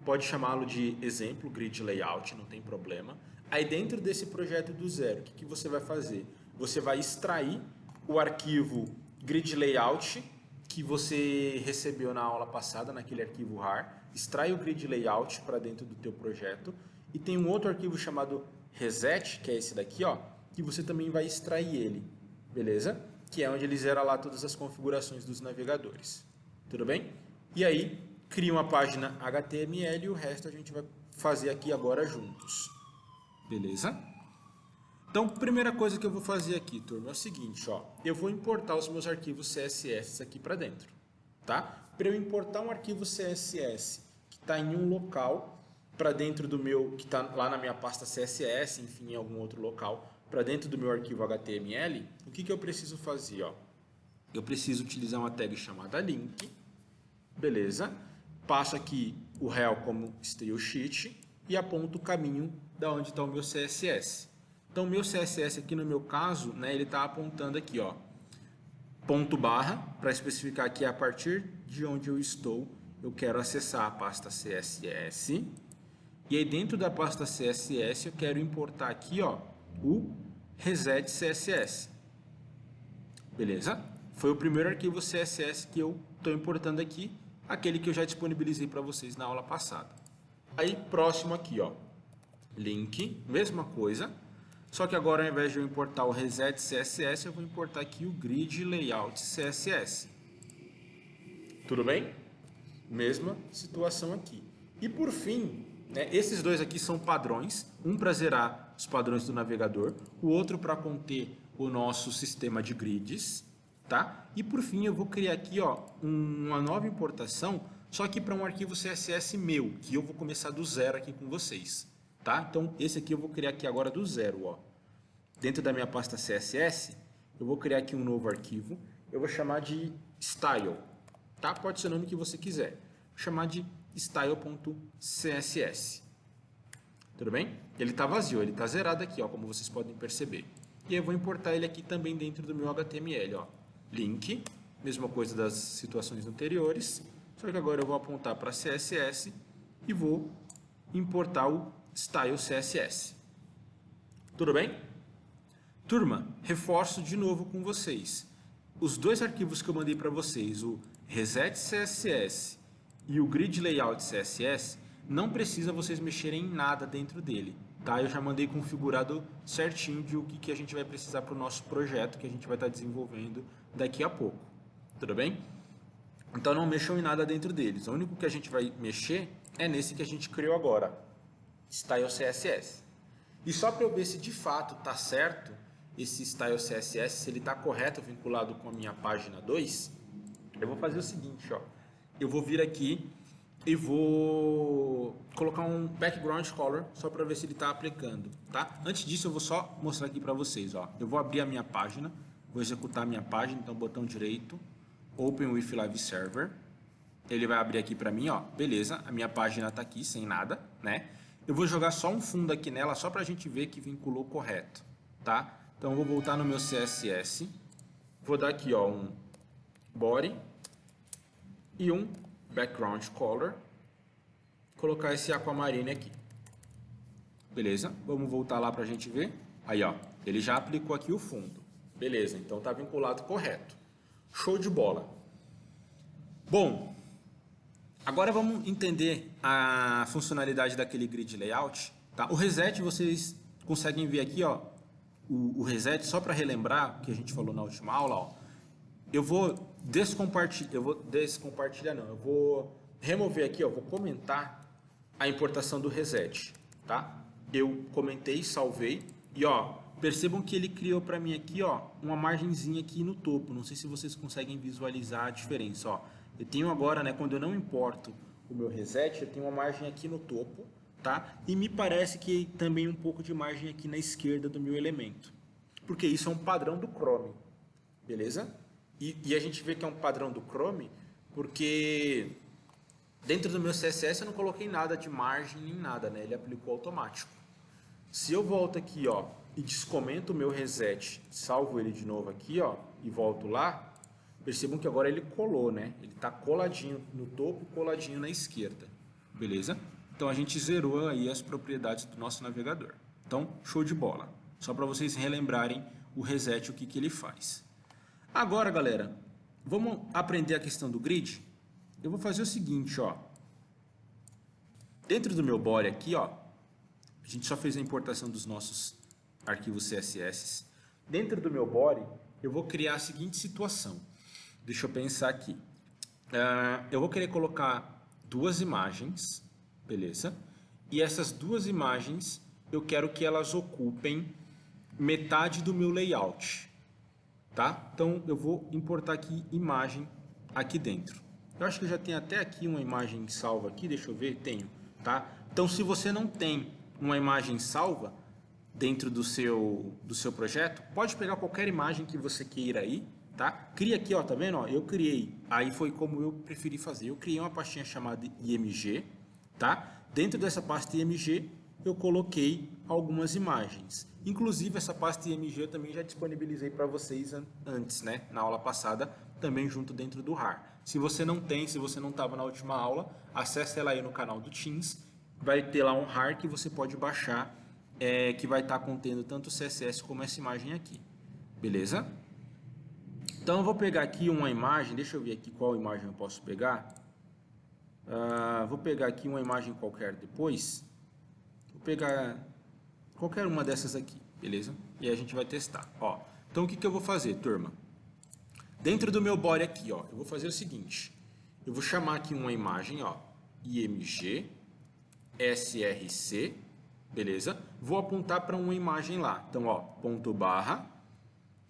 S1: Pode chamá-lo de exemplo, grid layout, não tem problema. Aí dentro desse projeto do zero, o que você vai fazer? Você vai extrair o arquivo grid layout que você recebeu na aula passada, naquele arquivo RAR. Extrai o grid layout para dentro do teu projeto. E tem um outro arquivo chamado reset, que é esse daqui, ó, que você também vai extrair ele, beleza? Que é onde ele zera lá todas as configurações dos navegadores. Tudo bem? E aí, cria uma página HTML e o resto a gente vai fazer aqui agora juntos. Beleza? Então, primeira coisa que eu vou fazer aqui, turma, é o seguinte, ó. Eu vou importar os meus arquivos CSS aqui para dentro, tá? Para eu importar um arquivo CSS que está em um local para dentro do meu, que está lá na minha pasta CSS, enfim, em algum outro local, para dentro do meu arquivo HTML, o que eu preciso fazer, ó? Eu preciso utilizar uma tag chamada link, beleza? Passo aqui o rel como stylesheet e aponto o caminho da onde está o meu CSS. Então, o meu CSS aqui no meu caso, né, ele está apontando aqui, ó, ponto barra, para especificar que a partir de onde eu estou, eu quero acessar a pasta CSS. E aí dentro da pasta CSS eu quero importar aqui, ó, o reset CSS. Beleza? Foi o primeiro arquivo CSS que eu estou importando aqui, aquele que eu já disponibilizei para vocês na aula passada. Aí próximo aqui, ó, link, mesma coisa, só que agora ao invés de eu importar o reset CSS, eu vou importar aqui o grid layout CSS. Tudo bem? Mesma situação aqui. E por fim, né, esses dois aqui são padrões, um para zerar os padrões do navegador, o outro para conter o nosso sistema de grids, tá? E por fim eu vou criar aqui, ó, uma nova importação, só que para um arquivo CSS meu, que eu vou começar do zero aqui com vocês, tá? Então esse aqui eu vou criar aqui agora do zero, ó. Dentro da minha pasta CSS, eu vou criar aqui um novo arquivo, eu vou chamar de style, tá? Pode ser o nome que você quiser. Vou chamar de style.css. Tudo bem? Ele está vazio, ele está zerado aqui, ó, como vocês podem perceber. E eu vou importar ele aqui também dentro do meu HTML, ó. Link, mesma coisa das situações anteriores, só que agora eu vou apontar para CSS e vou importar o style CSS. Tudo bem? Turma, reforço de novo com vocês. Os dois arquivos que eu mandei para vocês, o reset CSS e o grid layout CSS, não precisa vocês mexerem em nada dentro dele, tá? Eu já mandei configurado certinho de o que a gente vai precisar para o nosso projeto que a gente vai estar desenvolvendo daqui a pouco, tudo bem? Então não mexam em nada dentro deles, o único que a gente vai mexer é nesse que a gente criou agora, Style CSS. E só para eu ver se de fato está certo esse Style CSS, se ele está correto vinculado com a minha página 2, eu vou fazer o seguinte, ó. Eu vou vir aqui e vou colocar um background color só para ver se ele está aplicando, tá? Antes disso eu vou só mostrar aqui para vocês, ó. Eu vou abrir a minha página, vou executar a minha página, então botão direito, Open with Live Server. Ele vai abrir aqui para mim, ó. Beleza, a minha página está aqui sem nada, né? Eu vou jogar só um fundo aqui nela só para a gente ver que vinculou correto, tá? Então eu vou voltar no meu CSS, vou dar aqui, ó, um body e um background color, colocar esse aquamarine aqui, beleza? Vamos voltar lá para a gente ver, aí ó, ele já aplicou aqui o fundo, beleza, então tá vinculado correto, show de bola. Bom, agora vamos entender a funcionalidade daquele grid layout, tá? O reset vocês conseguem ver aqui, ó, o reset, só para relembrar o que a gente falou na última aula, ó. Eu vou remover aqui, ó, vou comentar a importação do reset, tá? Eu comentei, salvei e ó, percebam que ele criou para mim aqui, ó, uma margenzinha aqui no topo. Não sei se vocês conseguem visualizar a diferença, ó. Eu tenho agora, né, quando eu não importo o meu reset, eu tenho uma margem aqui no topo, tá? E me parece que também um pouco de margem aqui na esquerda do meu elemento. Porque isso é um padrão do Chrome, beleza? E a gente vê que é um padrão do Chrome porque dentro do meu CSS eu não coloquei nada de margem nem nada, né? Ele aplicou automático. Se eu volto aqui, ó, e descomento o meu reset, salvo ele de novo aqui, ó, e volto lá, percebam que agora ele colou, né? Ele está coladinho no topo, coladinho na esquerda, beleza? Então a gente zerou aí as propriedades do nosso navegador. Então, show de bola. Só para vocês relembrarem o reset, o que que ele faz. Agora, galera, vamos aprender a questão do grid? Eu vou fazer o seguinte, ó. Dentro do meu body aqui, ó, a gente só fez a importação dos nossos arquivos CSS. Dentro do meu body, eu vou criar a seguinte situação. Deixa eu pensar aqui. Eu vou querer colocar duas imagens, beleza? E essas duas imagens, eu quero que elas ocupem metade do meu layout, tá? Então, eu vou importar aqui imagem aqui dentro. Eu acho que eu já tenho até aqui uma imagem salva aqui, deixa eu ver, tenho, tá? Então, se você não tem uma imagem salva dentro do seu projeto, pode pegar qualquer imagem que você queira aí, tá? Cria aqui, ó, tá vendo? Ó, eu criei, aí foi como eu preferi fazer. Eu criei uma pastinha chamada IMG, tá? Dentro dessa pasta IMG, eu coloquei algumas imagens. Inclusive, essa pasta IMG eu também já disponibilizei para vocês antes, né? Na aula passada, também junto dentro do RAR. Se você não tem, se você não estava na última aula, acesse ela aí no canal do Teams. Vai ter lá um RAR que você pode baixar, que vai estar contendo tanto o CSS como essa imagem aqui. Beleza? Então, eu vou pegar aqui uma imagem. Deixa eu ver aqui qual imagem eu posso pegar. Vou pegar aqui uma imagem qualquer depois. Vou pegar qualquer uma dessas aqui, beleza? E aí a gente vai testar. Ó, então, o que eu vou fazer, turma? Dentro do meu body aqui, ó, eu vou fazer o seguinte. Eu vou chamar aqui uma imagem, ó, IMG, SRC, beleza? Vou apontar para uma imagem lá. Então, ó, ponto barra,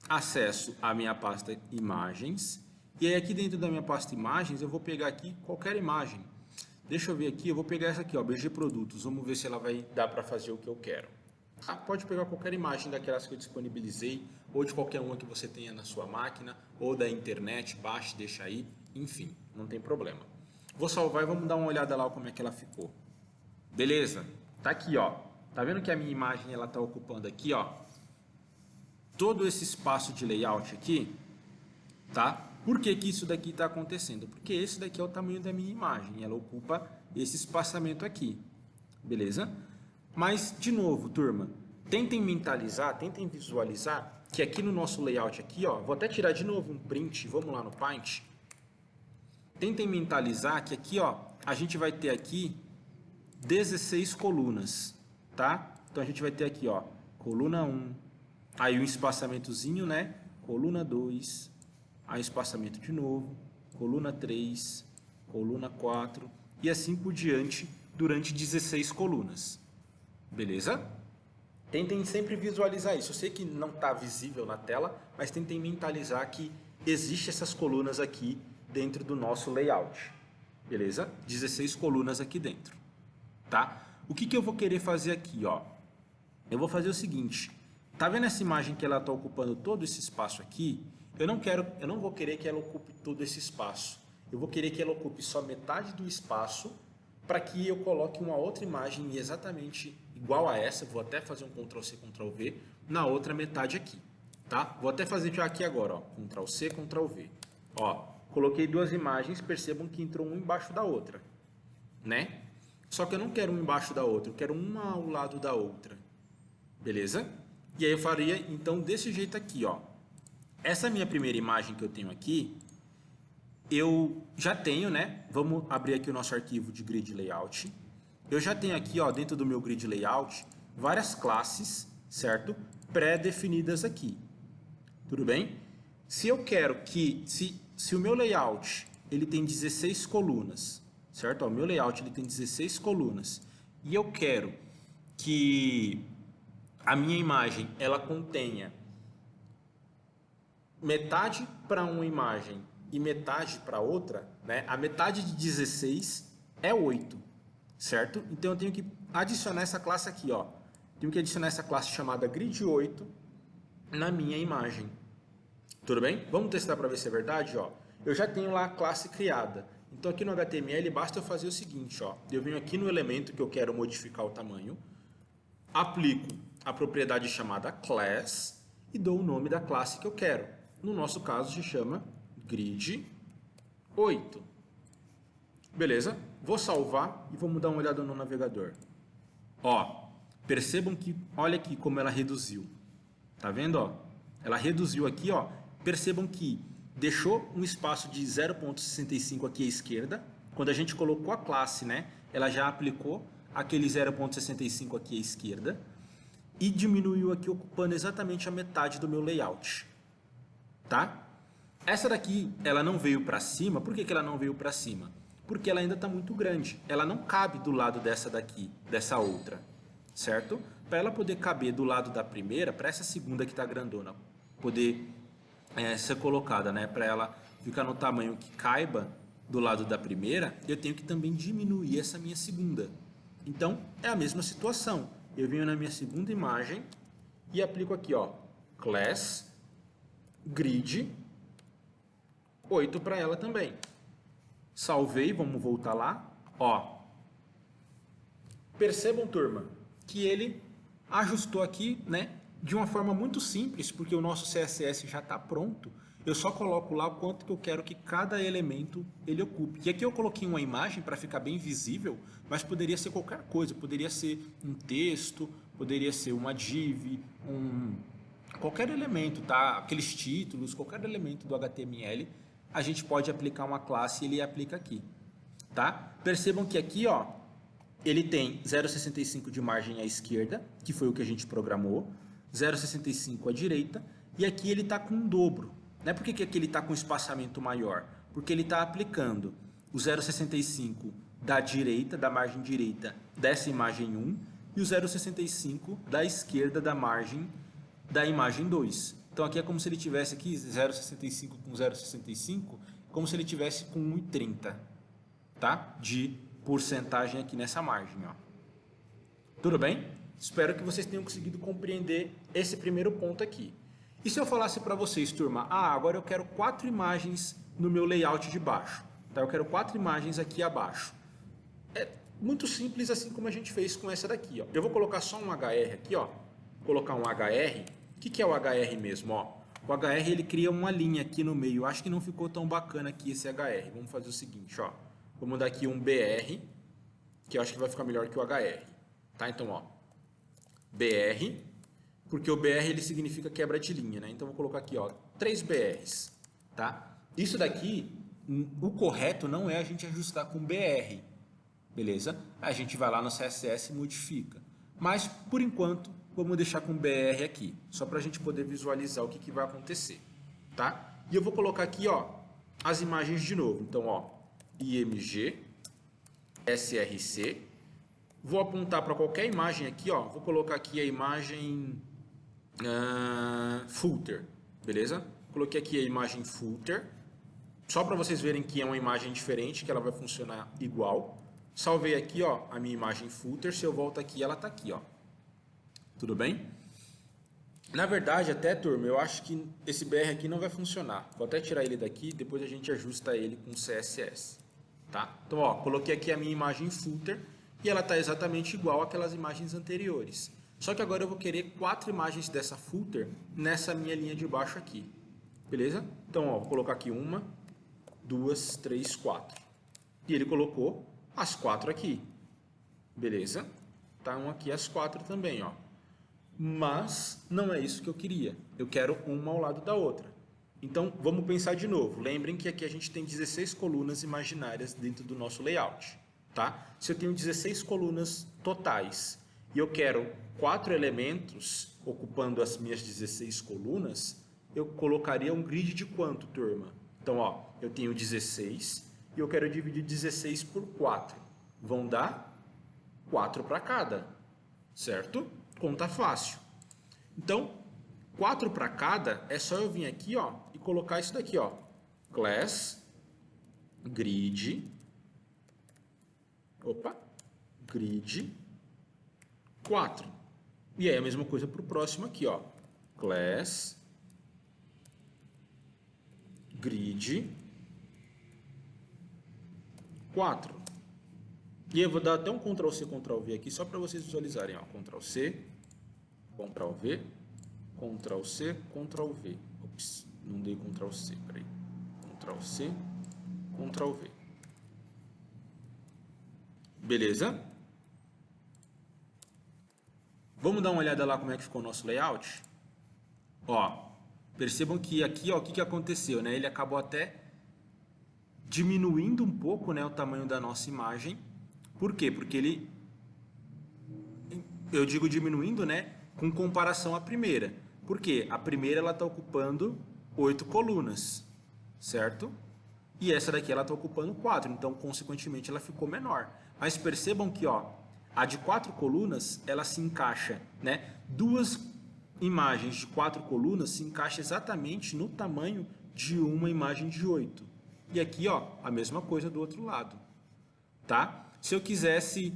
S1: acesso à minha pasta imagens. E aí aqui dentro da minha pasta imagens, eu vou pegar aqui qualquer imagem. Deixa eu ver aqui, eu vou pegar essa aqui, ó, BG Produtos. Vamos ver se ela vai dar para fazer o que eu quero. Pode pegar qualquer imagem daquelas que eu disponibilizei, ou de qualquer uma que você tenha na sua máquina, ou da internet, baixe, deixa aí, enfim, não tem problema. Vou salvar e vamos dar uma olhada lá como é que ela ficou. Beleza? Tá aqui, ó. Tá vendo que a minha imagem ela tá ocupando aqui, ó, todo esse espaço de layout aqui, tá? Por que que isso daqui está acontecendo? Porque esse daqui é o tamanho da minha imagem, ela ocupa esse espaçamento aqui, beleza? Mas, de novo, turma, tentem mentalizar, tentem visualizar que aqui no nosso layout aqui, ó, vou até tirar de novo um print, vamos lá no Paint. Tentem mentalizar que aqui, ó, a gente vai ter aqui 16 colunas, tá? Então, a gente vai ter aqui, ó, coluna 1, aí um espaçamentozinho, né? Coluna 2, aí espaçamento de novo, coluna 3, coluna 4 e assim por diante durante 16 colunas. Beleza? Tentem sempre visualizar isso. Eu sei que não está visível na tela, mas tentem mentalizar que existem essas colunas aqui dentro do nosso layout. Beleza? 16 colunas aqui dentro. Tá? O que eu vou querer fazer aqui, ó? Eu vou fazer o seguinte. Tá vendo essa imagem que ela está ocupando todo esse espaço aqui? Eu não vou querer que ela ocupe todo esse espaço. Eu vou querer que ela ocupe só metade do espaço para que eu coloque uma outra imagem exatamente igual a essa. Vou até fazer um Ctrl+C, Ctrl+V na outra metade aqui, tá? Vou até fazer já aqui agora, ó, Ctrl+C, Ctrl+V. Ó, coloquei duas imagens, percebam que entrou uma embaixo da outra, né? Só que eu não quero uma embaixo da outra, eu quero uma ao lado da outra, beleza? E aí eu faria, então, desse jeito aqui, ó. Essa minha primeira imagem que eu tenho aqui, eu já tenho, né? Vamos abrir aqui o nosso arquivo de grid layout. Eu já tenho aqui, ó, dentro do meu grid layout, várias classes, certo? Pré-definidas aqui. Tudo bem? Se eu quero que, se o meu layout, ele tem 16 colunas, certo? Ó, o meu layout, ele tem 16 colunas, e eu quero que a minha imagem, ela contenha metade para uma imagem e metade para outra, né? A metade de 16 é 8, certo? Então eu tenho que adicionar essa classe aqui, ó. Tenho que adicionar essa classe chamada grid8 na minha imagem. Tudo bem? Vamos testar para ver se é verdade, ó. Eu já tenho lá a classe criada. Então aqui no HTML basta eu fazer o seguinte, ó. Eu venho aqui no elemento que eu quero modificar o tamanho, aplico a propriedade chamada class e dou o nome da classe que eu quero. No nosso caso se chama grid8. Beleza? Vou salvar e vamos dar uma olhada no navegador. Ó, percebam que, olha aqui como ela reduziu. Tá vendo, ó? Ela reduziu aqui, ó. Percebam que deixou um espaço de 0.65 aqui à esquerda. Quando a gente colocou a classe, né? Ela já aplicou aquele 0.65 aqui à esquerda. E diminuiu aqui, ocupando exatamente a metade do meu layout. Tá? Essa daqui, ela não veio para cima. Por que ela não veio para cima? Porque ela ainda está muito grande. Ela não cabe do lado dessa daqui, dessa outra. Certo? Para ela poder caber do lado da primeira, para essa segunda que está grandona, poder ser colocada, né? Para ela ficar no tamanho que caiba do lado da primeira, eu tenho que também diminuir essa minha segunda. Então, é a mesma situação. Eu venho na minha segunda imagem e aplico aqui, ó, class grid 8 para ela também. Salvei, vamos voltar lá. Ó, percebam, turma, que ele ajustou aqui, né, de uma forma muito simples, porque o nosso CSS já está pronto. Eu só coloco lá o quanto que eu quero que cada elemento ele ocupe. E aqui eu coloquei uma imagem para ficar bem visível, mas poderia ser qualquer coisa. Poderia ser um texto, poderia ser uma div, qualquer elemento, tá? Aqueles títulos, qualquer elemento do HTML, a gente pode aplicar uma classe e ele aplica aqui, tá? Percebam que aqui, ó, ele tem 0,65 de margem à esquerda, que foi o que a gente programou, 0,65 à direita, e aqui ele está com um dobro. Né? Por que aqui ele está com um espaçamento maior? Porque ele está aplicando o 0,65 da direita, da margem direita dessa imagem 1, e o 0,65 da esquerda da margem da imagem 2. Então aqui é como se ele tivesse aqui 0,65 com 0,65, como se ele tivesse com 1,30, tá? De porcentagem aqui nessa margem, ó. Tudo bem? Espero que vocês tenham conseguido compreender esse primeiro ponto aqui. E se eu falasse para vocês, turma, agora eu quero 4 imagens no meu layout de baixo, tá? Eu quero 4 imagens aqui abaixo. É muito simples, assim como a gente fez com essa daqui, ó. Eu vou colocar só um HR aqui, ó. Vou colocar um HR. O que é o HR mesmo, ó? O HR, ele cria uma linha aqui no meio. Acho que não ficou tão bacana aqui esse HR. Vamos fazer o seguinte, ó. Vou mudar aqui um BR, que eu acho que vai ficar melhor que o HR. Tá? Então, ó. BR, porque o BR ele significa quebra de linha, né? Então, vou colocar aqui, ó, 3 BRs, tá? Isso daqui, o correto não é a gente ajustar com BR, beleza? A gente vai lá no CSS e modifica. Mas, por enquanto, vamos deixar com BR aqui, só para a gente poder visualizar o que vai acontecer, tá? E eu vou colocar aqui, ó, as imagens de novo. Então, ó, IMG, SRC, Vou apontar para qualquer imagem aqui, ó. Vou colocar aqui a imagem footer, beleza? Coloquei aqui a imagem footer, só para vocês verem que é uma imagem diferente, que ela vai funcionar igual. Salvei aqui, ó, a minha imagem footer. Se eu volto aqui, ela está aqui, ó. Tudo bem? Na verdade, até, turma, eu acho que esse BR aqui não vai funcionar. Vou até tirar ele daqui, depois a gente ajusta ele com CSS, tá? Então, ó, coloquei aqui a minha imagem footer e ela está exatamente igual àquelas imagens anteriores. Só que agora eu vou querer 4 imagens dessa footer nessa minha linha de baixo aqui. Beleza? Então, ó, vou colocar aqui 1, 2, 3, 4. E ele colocou as 4 aqui. Beleza? Estão aqui as 4 também, ó. Mas não é isso que eu queria. Eu quero uma ao lado da outra. Então, vamos pensar de novo. Lembrem que aqui a gente tem 16 colunas imaginárias dentro do nosso layout. Tá? Se eu tenho 16 colunas totais e eu quero 4 elementos ocupando as minhas 16 colunas, eu colocaria um grid de quanto, turma? Então, ó, eu tenho 16 e eu quero dividir 16 por 4. Vão dar 4 para cada, certo? Conta fácil. Então, 4 para cada é só eu vir aqui, ó, e colocar isso daqui, ó. Class, grid, grid 4. E aí a mesma coisa para o próximo aqui, ó. Class, grid 4. E eu vou dar até um Ctrl C, Ctrl V aqui, só para vocês visualizarem, ó. Ctrl C, Ctrl V, Ctrl C, Ctrl V. Ops, não dei Ctrl C, peraí. Ctrl C, Ctrl V. Beleza? Vamos dar uma olhada lá como é que ficou o nosso layout? Ó, percebam que aqui, ó, o que que aconteceu, né? Ele acabou até diminuindo um pouco, né, o tamanho da nossa imagem. Por quê? Porque ele, eu digo diminuindo, né, com comparação à primeira. Por quê? A primeira ela está ocupando 8 colunas, certo? E essa daqui ela está ocupando 4, então consequentemente ela ficou menor. Mas percebam que, ó, a de 4 colunas ela se encaixa, né? 2 imagens de 4 colunas se encaixam exatamente no tamanho de uma imagem de 8. E aqui, ó, a mesma coisa do outro lado, tá? Se eu quisesse,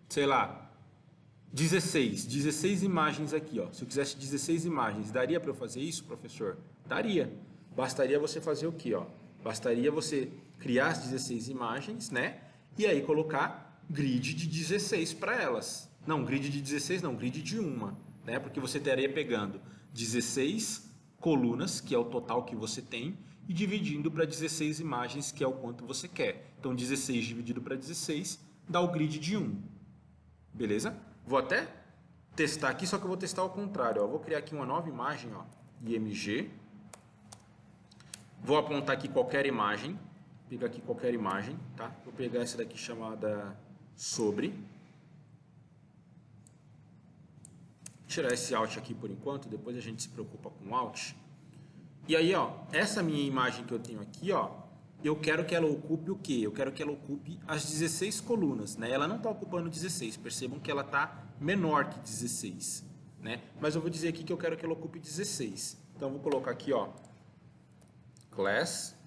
S1: sei lá, 16 imagens aqui, ó. Se eu quisesse 16 imagens, daria para eu fazer isso, professor? Daria. Bastaria você fazer o quê, ó? Bastaria você criar as 16 imagens, né? E aí colocar grid de 16 para elas. Não, grid de 16 não, grid de uma, né? Porque você estaria pegando 16 colunas, que é o total que você tem, e dividindo para 16 imagens, que é o quanto você quer. Então, 16 dividido para 16 dá o grid de 1. Beleza? Vou até testar aqui, só que eu vou testar ao contrário. Ó. Vou criar aqui uma nova imagem, ó, IMG. Vou apontar aqui qualquer imagem. Pegar aqui qualquer imagem, tá? Vou pegar essa daqui chamada sobre. Tirar esse Alt aqui por enquanto, depois a gente se preocupa com o Alt. E aí, ó, essa minha imagem que eu tenho aqui, ó, eu quero que ela ocupe o quê? Eu quero que ela ocupe as 16 colunas, né? Ela não está ocupando 16, percebam que ela está menor que 16, né? Mas eu vou dizer aqui que eu quero que ela ocupe 16. Então, eu vou colocar aqui, ó, class,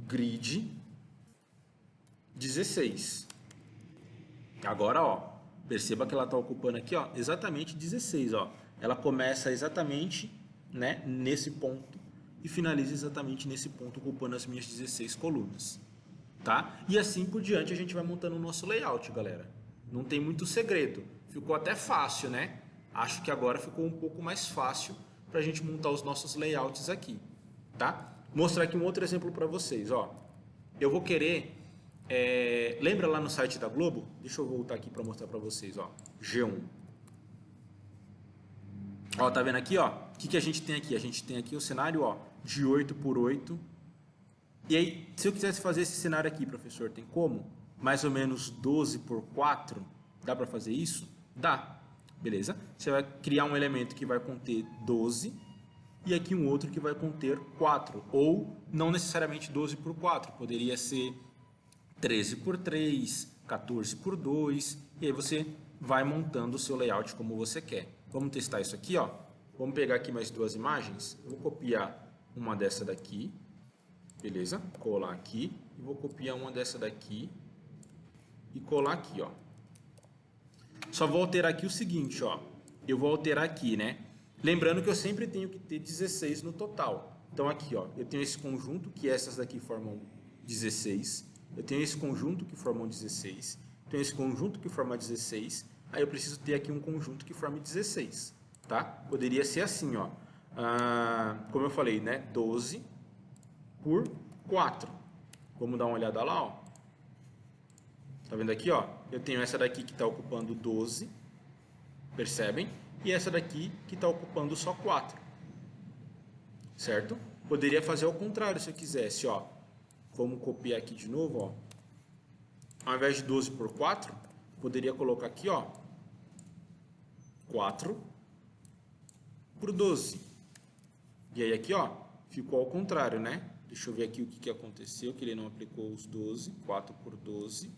S1: grid, 16. Agora, ó, perceba que ela está ocupando aqui, ó, exatamente 16, ó. Ela começa exatamente, né, nesse ponto e finaliza exatamente nesse ponto, ocupando as minhas 16 colunas, tá? E assim por diante a gente vai montando o nosso layout, galera. Não tem muito segredo. Ficou até fácil, né? Acho que agora ficou um pouco mais fácil para a gente montar os nossos layouts aqui, tá? Vou mostrar aqui um outro exemplo para vocês, ó. Eu vou querer... lembra lá no site da Globo? Deixa eu voltar aqui para mostrar para vocês, ó. G1. Ó, tá vendo aqui, ó? O que a gente tem aqui? A gente tem aqui o cenário, ó, de 8 por 8. E aí, se eu quisesse fazer esse cenário aqui, professor, tem como? Mais ou menos 12 por 4. Dá para fazer isso? Dá. Beleza? Você vai criar um elemento que vai conter 12 e aqui um outro que vai conter 4, ou não necessariamente 12 por 4, poderia ser 13 por 3, 14 por 2, e aí você vai montando o seu layout como você quer. Vamos testar isso aqui, ó. Vamos pegar aqui mais duas imagens, eu vou copiar uma dessa daqui, beleza? Colar aqui, e vou copiar uma dessa daqui e colar aqui, ó. Só vou alterar aqui o seguinte, ó. Eu vou alterar aqui, né? Lembrando que eu sempre tenho que ter 16 no total. Então aqui, ó, eu tenho esse conjunto que essas daqui formam 16. Eu tenho esse conjunto que formam 16. Tenho esse conjunto que forma 16. Aí eu preciso ter aqui um conjunto que forme 16, tá? Poderia ser assim, ó. Como eu falei, né? 12 por 4. Vamos dar uma olhada lá, ó. Tá vendo aqui, ó? Eu tenho essa daqui que está ocupando 12, percebem? E essa daqui que está ocupando só 4, certo? Poderia fazer ao contrário se eu quisesse, ó. Vamos copiar aqui de novo, ó. Ao invés de 12 por 4, poderia colocar aqui, ó, 4 por 12. E aí aqui, ó, ficou ao contrário, né? Deixa eu ver aqui o que aconteceu, que ele não aplicou os 12, 4 por 12.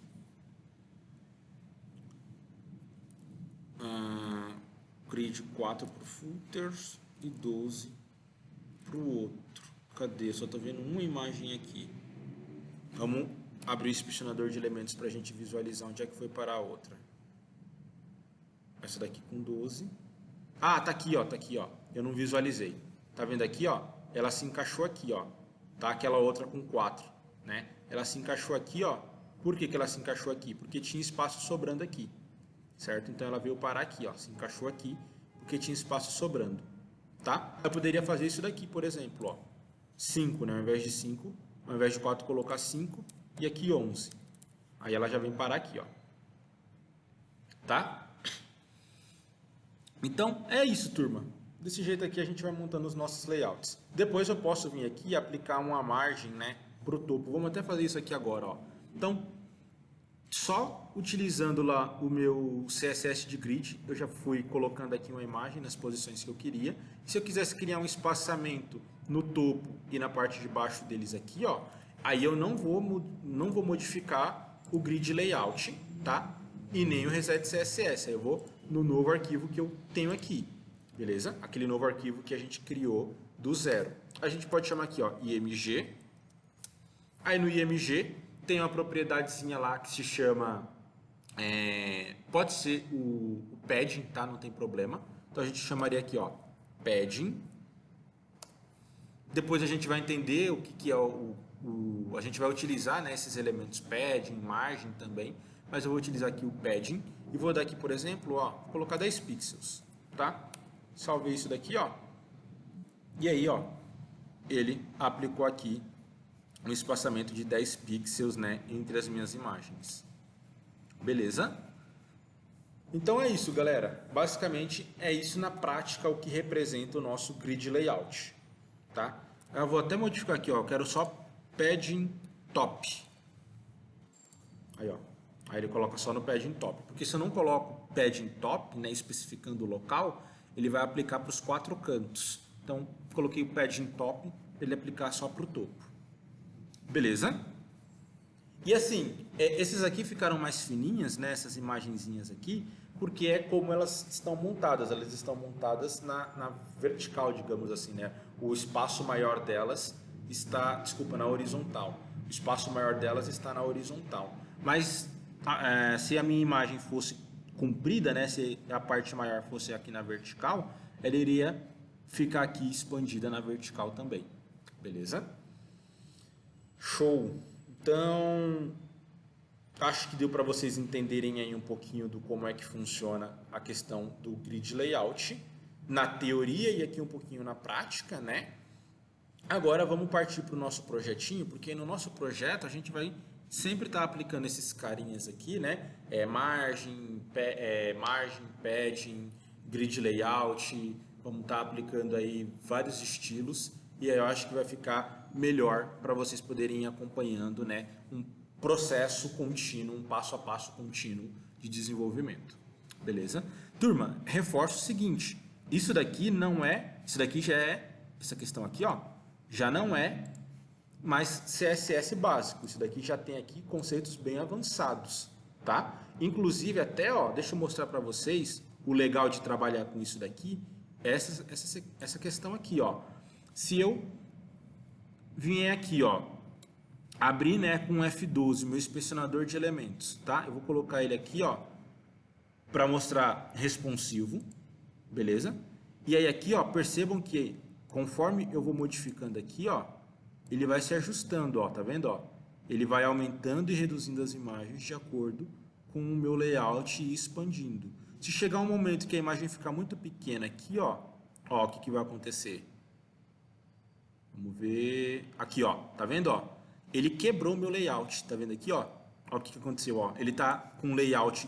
S1: Grid 4 para o footers e 12 para o outro. Cadê? Só estou vendo uma imagem aqui. Vamos abrir o inspecionador de elementos para a gente visualizar onde é que foi parar a outra. Essa daqui com 12. Ah, tá aqui, ó, tá aqui, ó. Eu não visualizei. Tá vendo aqui, ó? Ela se encaixou aqui, ó. Tá aquela outra com 4, né? Ela se encaixou aqui, ó. Por que ela se encaixou aqui? Porque tinha espaço sobrando aqui. Certo? Então ela veio parar aqui, ó, se encaixou aqui, porque tinha espaço sobrando, tá? Eu poderia fazer isso daqui, por exemplo, ó, 5, né? Ao invés de 5, ao invés de 4 colocar 5 e aqui 11. Aí ela já vem parar aqui, ó. Tá? Então, é isso, turma. Desse jeito aqui a gente vai montando os nossos layouts. Depois eu posso vir aqui e aplicar uma margem, né, pro topo. Vamos até fazer isso aqui agora, ó. Então, só utilizando lá o meu CSS de grid, eu já fui colocando aqui uma imagem nas posições que eu queria. Se eu quisesse criar um espaçamento no topo e na parte de baixo deles aqui, ó, aí eu não vou modificar o grid layout, tá? E nem o reset CSS. Aí eu vou no novo arquivo que eu tenho aqui, beleza? Aquele novo arquivo que a gente criou do zero. A gente pode chamar aqui, ó, img. Aí no img tem uma propriedadezinha lá que se chama, pode ser o padding, tá? Não tem problema. Então a gente chamaria aqui, ó, padding. Depois a gente vai entender o que é a gente vai utilizar, né, esses elementos padding, margem também, mas eu vou utilizar aqui o padding e vou dar aqui, por exemplo, ó, vou colocar 10 pixels, tá? Salvei isso daqui, ó. E aí, ó, ele aplicou aqui um espaçamento de 10 pixels, né, entre as minhas imagens. Beleza? Então é isso, galera. Basicamente é isso na prática o que representa o nosso grid layout, tá? Eu vou até modificar aqui, ó, eu quero só padding top. Aí, ó. Aí ele coloca só no padding top, porque se eu não coloco padding top, né, especificando o local, ele vai aplicar para os 4 cantos. Então, coloquei o padding top para ele aplicar só para o topo. Beleza? E assim, esses aqui ficaram mais fininhas, né, essas imagenzinhas aqui, porque é como elas estão montadas. Elas estão montadas na vertical, digamos assim, né? O espaço maior delas está, desculpa, na horizontal. O espaço maior delas está na horizontal. Mas se a minha imagem fosse comprida, né, se a parte maior fosse aqui na vertical, ela iria ficar aqui expandida na vertical também. Beleza? Show! Então, acho que deu para vocês entenderem aí um pouquinho do como é que funciona a questão do grid layout, na teoria e aqui um pouquinho na prática, né? Agora vamos partir para o nosso projetinho, porque no nosso projeto a gente vai sempre estar aplicando esses carinhas aqui, né? Margem, padding, grid layout, vamos estar aplicando aí vários estilos e aí eu acho que vai ficar melhor para vocês poderem ir acompanhando, né, um processo contínuo, um passo a passo contínuo de desenvolvimento. Beleza? Turma, reforço o seguinte, isso daqui já é essa questão aqui, ó, já não é mais CSS básico. Isso daqui já tem aqui conceitos bem avançados, tá? Inclusive até, ó, deixa eu mostrar para vocês o legal de trabalhar com isso daqui, essa questão aqui, ó. Se eu vier aqui, ó, abrir, né, com F12 meu inspecionador de elementos, tá? Eu vou colocar ele aqui, ó, para mostrar responsivo, beleza? E aí aqui, ó, percebam que conforme eu vou modificando aqui, ó, ele vai se ajustando, ó, tá vendo, ó? Ele vai aumentando e reduzindo as imagens de acordo com o meu layout e expandindo. Se chegar um momento que a imagem ficar muito pequena aqui, ó, o que vai acontecer? Vamos ver, aqui, ó, tá vendo, ó? Ele quebrou o meu layout, tá vendo aqui, ó? Ó o que aconteceu, ó. Ele tá com o layout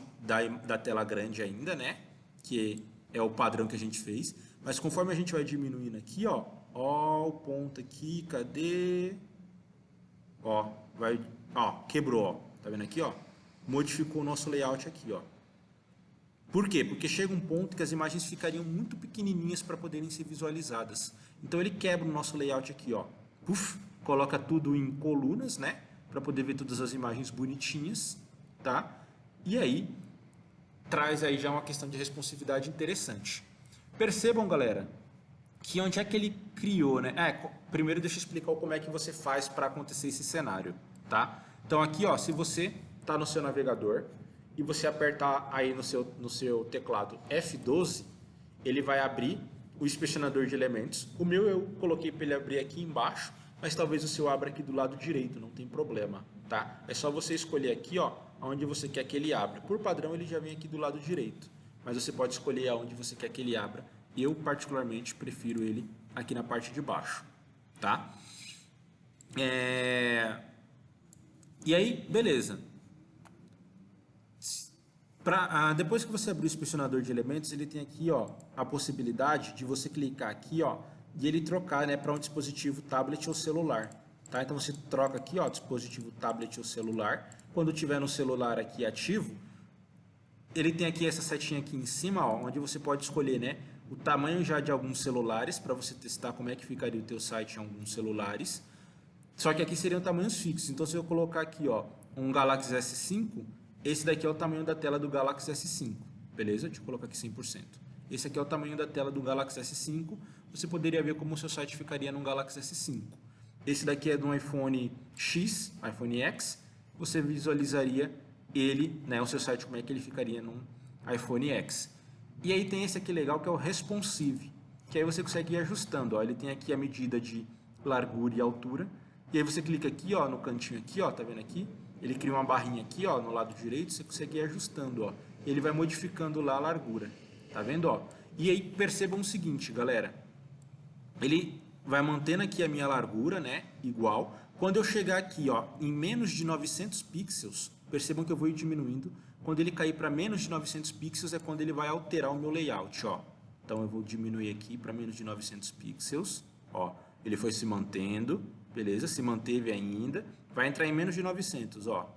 S1: da tela grande ainda, né? Que é o padrão que a gente fez. Mas conforme a gente vai diminuindo aqui, ó, ó, o ponto aqui, cadê? Ó, quebrou, ó. Tá vendo aqui, ó? Modificou o nosso layout aqui, ó. Por quê? Porque chega um ponto que as imagens ficariam muito pequenininhas para poderem ser visualizadas. Então ele quebra o nosso layout aqui, ó. Puf, coloca tudo em colunas, né? Para poder ver todas as imagens bonitinhas, tá? E aí traz aí já uma questão de responsividade interessante. Percebam, galera, que onde é que ele criou, né? Primeiro deixa eu explicar como é que você faz para acontecer esse cenário, tá? Então aqui, ó, se você está no seu navegador e você apertar aí no seu teclado F12, ele vai abrir o inspecionador de elementos. O meu eu coloquei para ele abrir aqui embaixo, mas talvez o seu abra aqui do lado direito, não tem problema, tá? É só você escolher aqui, ó, onde você quer que ele abra. Por padrão ele já vem aqui do lado direito, mas você pode escolher aonde você quer que ele abra. Eu particularmente prefiro ele aqui na parte de baixo, tá? E aí, beleza. Depois que você abrir o inspecionador de elementos, ele tem aqui, ó, a possibilidade de você clicar aqui, ó, e ele trocar, né, para um dispositivo tablet ou celular, tá? Então você troca aqui, ó, dispositivo tablet ou celular. Quando tiver no celular aqui ativo, ele tem aqui essa setinha aqui em cima, ó, onde você pode escolher, né, o tamanho já de alguns celulares para você testar como é que ficaria o teu site em alguns celulares. Só que aqui seriam tamanhos fixos. Então se eu colocar aqui, ó, um Galaxy S5, esse daqui é o tamanho da tela do Galaxy S5, beleza? Deixa eu colocar aqui 100%. Esse aqui é o tamanho da tela do Galaxy S5. Você poderia ver como o seu site ficaria num Galaxy S5. Esse daqui é de um iPhone X, iPhone X. Você visualizaria ele, né, o seu site, como é que ele ficaria num iPhone X. E aí tem esse aqui legal que é o Responsive, que aí você consegue ir ajustando. Ó. Ele tem aqui a medida de largura e altura. E aí você clica aqui, ó, no cantinho aqui, ó, tá vendo aqui? Ele cria uma barrinha aqui, ó, no lado direito, você consegue ir ajustando, ó. Ele vai modificando lá a largura, tá vendo, ó? E aí percebam o seguinte, galera. Ele vai mantendo aqui a minha largura, né, igual. Quando eu chegar aqui, ó, em menos de 900 pixels, percebam que eu vou ir diminuindo. Quando ele cair para menos de 900 pixels é quando ele vai alterar o meu layout, ó. Então eu vou diminuir aqui para menos de 900 pixels, ó. Ele foi se mantendo, beleza? Se manteve ainda. Vai entrar em menos de 900, ó.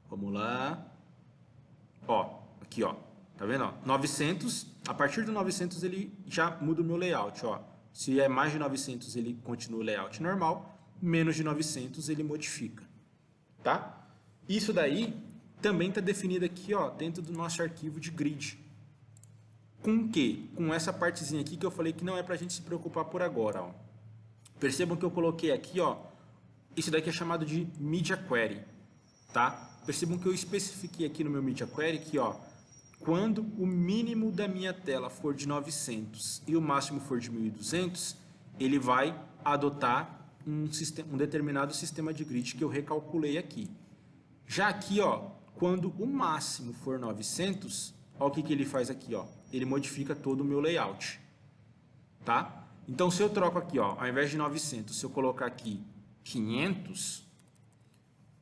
S1: Vamos lá. Ó, aqui, ó. Tá vendo, ó? 900, a partir do 900 ele já muda o meu layout, ó. Se é mais de 900 ele continua o layout normal, menos de 900 ele modifica, tá? Isso daí também está definido aqui, ó, dentro do nosso arquivo de grid. Com o quê? Com essa partezinha aqui que eu falei que não é pra gente se preocupar por agora, ó. Percebam que eu coloquei aqui, ó, isso daqui é chamado de Media Query, tá? Percebam que eu especifiquei aqui no meu Media Query que, ó, quando o mínimo da minha tela for de 900 e o máximo for de 1200, ele vai adotar um determinado sistema de grid que eu recalculei aqui. Já aqui, ó, quando o máximo for 900, ó, o que ele faz aqui, ó, ele modifica todo o meu layout, tá? Então, se eu troco aqui, ó, ao invés de 900, se eu colocar aqui 500,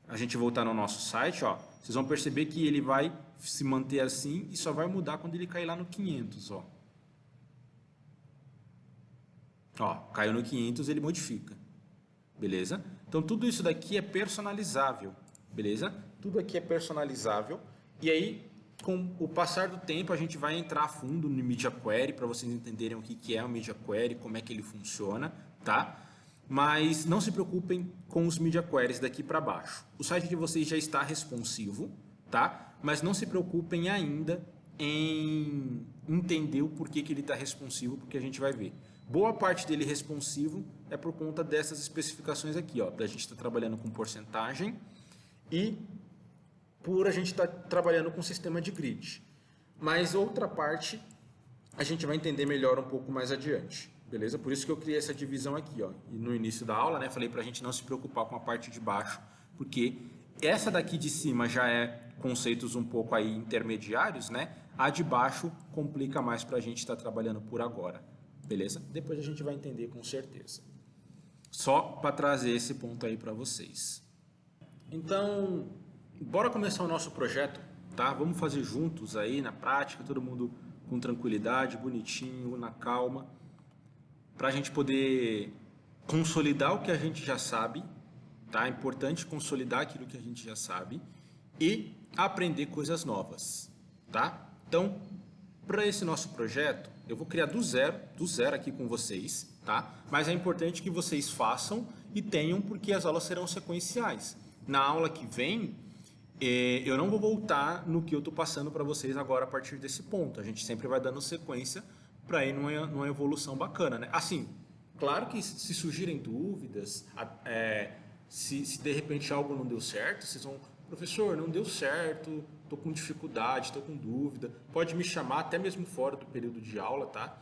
S1: a gente voltar no nosso site, ó, vocês vão perceber que ele vai se manter assim e só vai mudar quando ele cair lá no 500, ó. Ó, caiu no 500, ele modifica, beleza? Então, tudo isso daqui é personalizável, beleza? Tudo aqui é personalizável e aí, com o passar do tempo, a gente vai entrar a fundo no Media Query para vocês entenderem o que é o Media Query, como é que ele funciona, tá? Mas não se preocupem com os media queries daqui para baixo. O site de vocês já está responsivo, tá? Mas não se preocupem ainda em entender o porquê que ele está responsivo, porque a gente vai ver. Boa parte dele responsivo é por conta dessas especificações aqui, ó, da gente estar trabalhando com porcentagem e por a gente estar trabalhando com sistema de grid. Mas outra parte a gente vai entender melhor um pouco mais adiante, beleza? Por isso que eu criei essa divisão aqui, ó. E no início da aula, né, falei para a gente não se preocupar com a parte de baixo, porque essa daqui de cima já é conceitos um pouco aí intermediários, né? A de baixo complica mais para a gente estar trabalhando por agora, beleza? Depois a gente vai entender com certeza. Só para trazer esse ponto aí para vocês. Então, bora começar o nosso projeto, tá? Vamos fazer juntos aí na prática, todo mundo com tranquilidade, bonitinho, na calma, para a gente poder consolidar o que a gente já sabe, tá? É importante consolidar aquilo que a gente já sabe e aprender coisas novas, tá? Então, para esse nosso projeto, eu vou criar do zero aqui com vocês, tá? Mas é importante que vocês façam e tenham, porque as aulas serão sequenciais. Na aula que vem, eu não vou voltar no que eu estou passando para vocês agora a partir desse ponto. A gente sempre vai dando sequência para ir numa evolução bacana, né? Assim, claro que se surgirem dúvidas, se de repente algo não deu certo, vocês vão, professor, não deu certo, estou com dificuldade, estou com dúvida, pode me chamar até mesmo fora do período de aula, tá?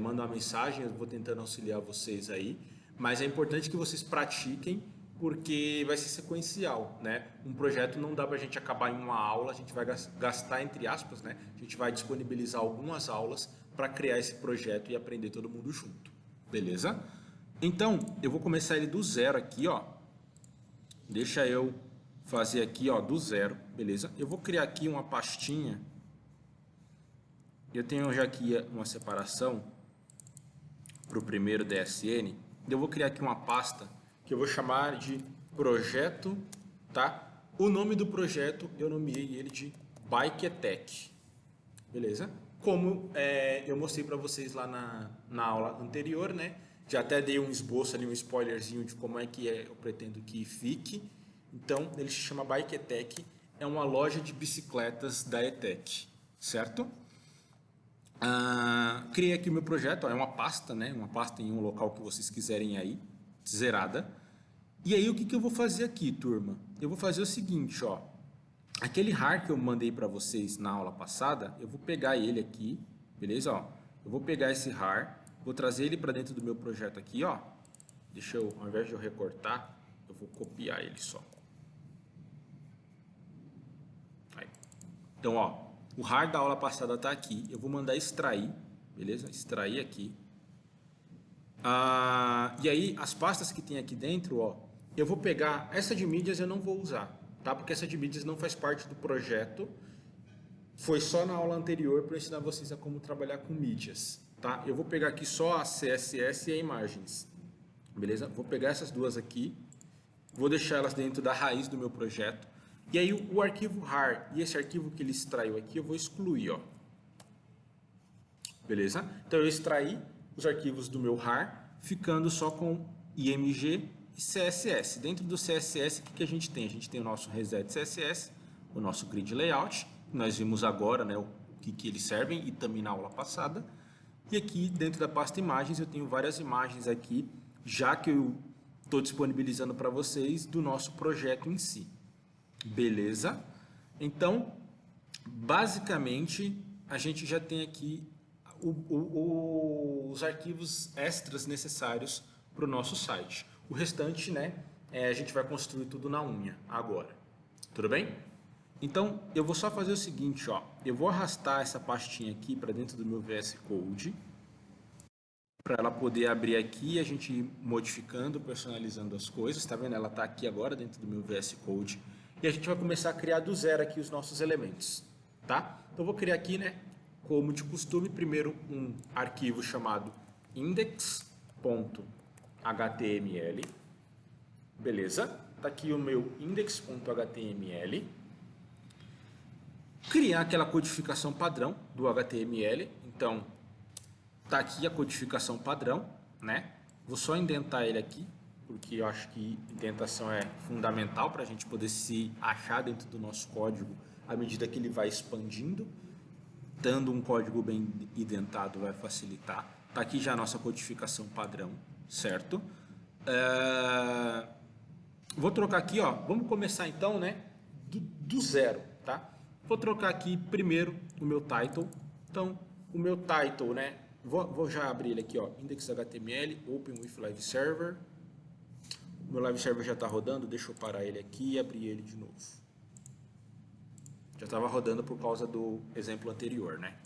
S1: Manda uma mensagem, eu vou tentando auxiliar vocês aí, mas é importante que vocês pratiquem, porque vai ser sequencial, né? Um projeto não dá para a gente acabar em uma aula, a gente vai gastar, entre aspas, né? A gente vai disponibilizar algumas aulas para criar esse projeto e aprender todo mundo junto, beleza? Então, eu vou começar ele do zero aqui, ó. Deixa eu fazer aqui, ó, do zero, beleza? Eu vou criar aqui uma pastinha. Eu tenho já aqui uma separação para o primeiro DSN. Eu vou criar aqui uma pasta que eu vou chamar de projeto, tá? O nome do projeto eu nomeei ele de Bike-Tech, beleza? Como eu mostrei para vocês lá na aula anterior, né? Já até dei um esboço ali, um spoilerzinho de como é que eu pretendo que fique. Então, ele se chama Bike-Tech, é uma loja de bicicletas da ETEC, certo? Criei aqui o meu projeto, ó, é uma pasta, né? Uma pasta em um local que vocês quiserem aí, zerada. E aí, o que eu vou fazer aqui, turma? Eu vou fazer o seguinte, ó. Aquele RAR que eu mandei para vocês na aula passada, eu vou pegar ele aqui, beleza? Ó, eu vou pegar esse RAR, vou trazer ele para dentro do meu projeto aqui, ó. Deixa eu, ao invés de eu recortar, eu vou copiar ele só. Aí. Então, ó, o RAR da aula passada está aqui. Eu vou mandar extrair, beleza? Extrair aqui. E aí, as pastas que tem aqui dentro, ó, eu vou pegar, essa de mídias eu não vou usar, tá? Porque essa de mídias não faz parte do projeto. Foi só na aula anterior para ensinar vocês a como trabalhar com mídias, tá? Eu vou pegar aqui só a CSS e a imagens, beleza? Vou pegar essas duas aqui, vou deixar elas dentro da raiz do meu projeto. E aí o arquivo RAR e esse arquivo que ele extraiu aqui eu vou excluir, ó. Beleza? Então eu extraí os arquivos do meu RAR, ficando só com IMG e CSS. Dentro do CSS, o que a gente tem? A gente tem o nosso reset CSS, o nosso grid layout, que nós vimos agora, né, o que eles servem e também na aula passada. E aqui dentro da pasta imagens eu tenho várias imagens aqui, já que eu estou disponibilizando para vocês do nosso projeto em si. Beleza? Então, basicamente, a gente já tem aqui os arquivos extras necessários para o nosso site. O restante, né, a gente vai construir tudo na unha agora. Tudo bem? Então, eu vou só fazer o seguinte, ó. Eu vou arrastar essa pastinha aqui para dentro do meu VS Code, para ela poder abrir aqui e a gente ir modificando, personalizando as coisas. Tá vendo? Ela está aqui agora dentro do meu VS Code. E a gente vai começar a criar do zero aqui os nossos elementos, tá? Então, eu vou criar aqui, né, como de costume, primeiro um arquivo chamado index.html. Beleza? Tá aqui o meu index.html. Criar aquela codificação padrão do HTML. Então, tá aqui a codificação padrão, né? Vou só indentar ele aqui, porque eu acho que indentação é fundamental para a gente poder se achar dentro do nosso código à medida que ele vai expandindo. Dando um código bem indentado vai facilitar. Está aqui já a nossa codificação padrão, certo? Vou trocar aqui, ó, vamos começar então, né, do zero, tá? Vou trocar aqui primeiro o meu title. Então, o meu title, né, vou já abrir ele aqui, ó, index.html, open with live server. O meu live server já está rodando, deixa eu parar ele aqui e abrir ele de novo. Já estava rodando por causa do exemplo anterior, né?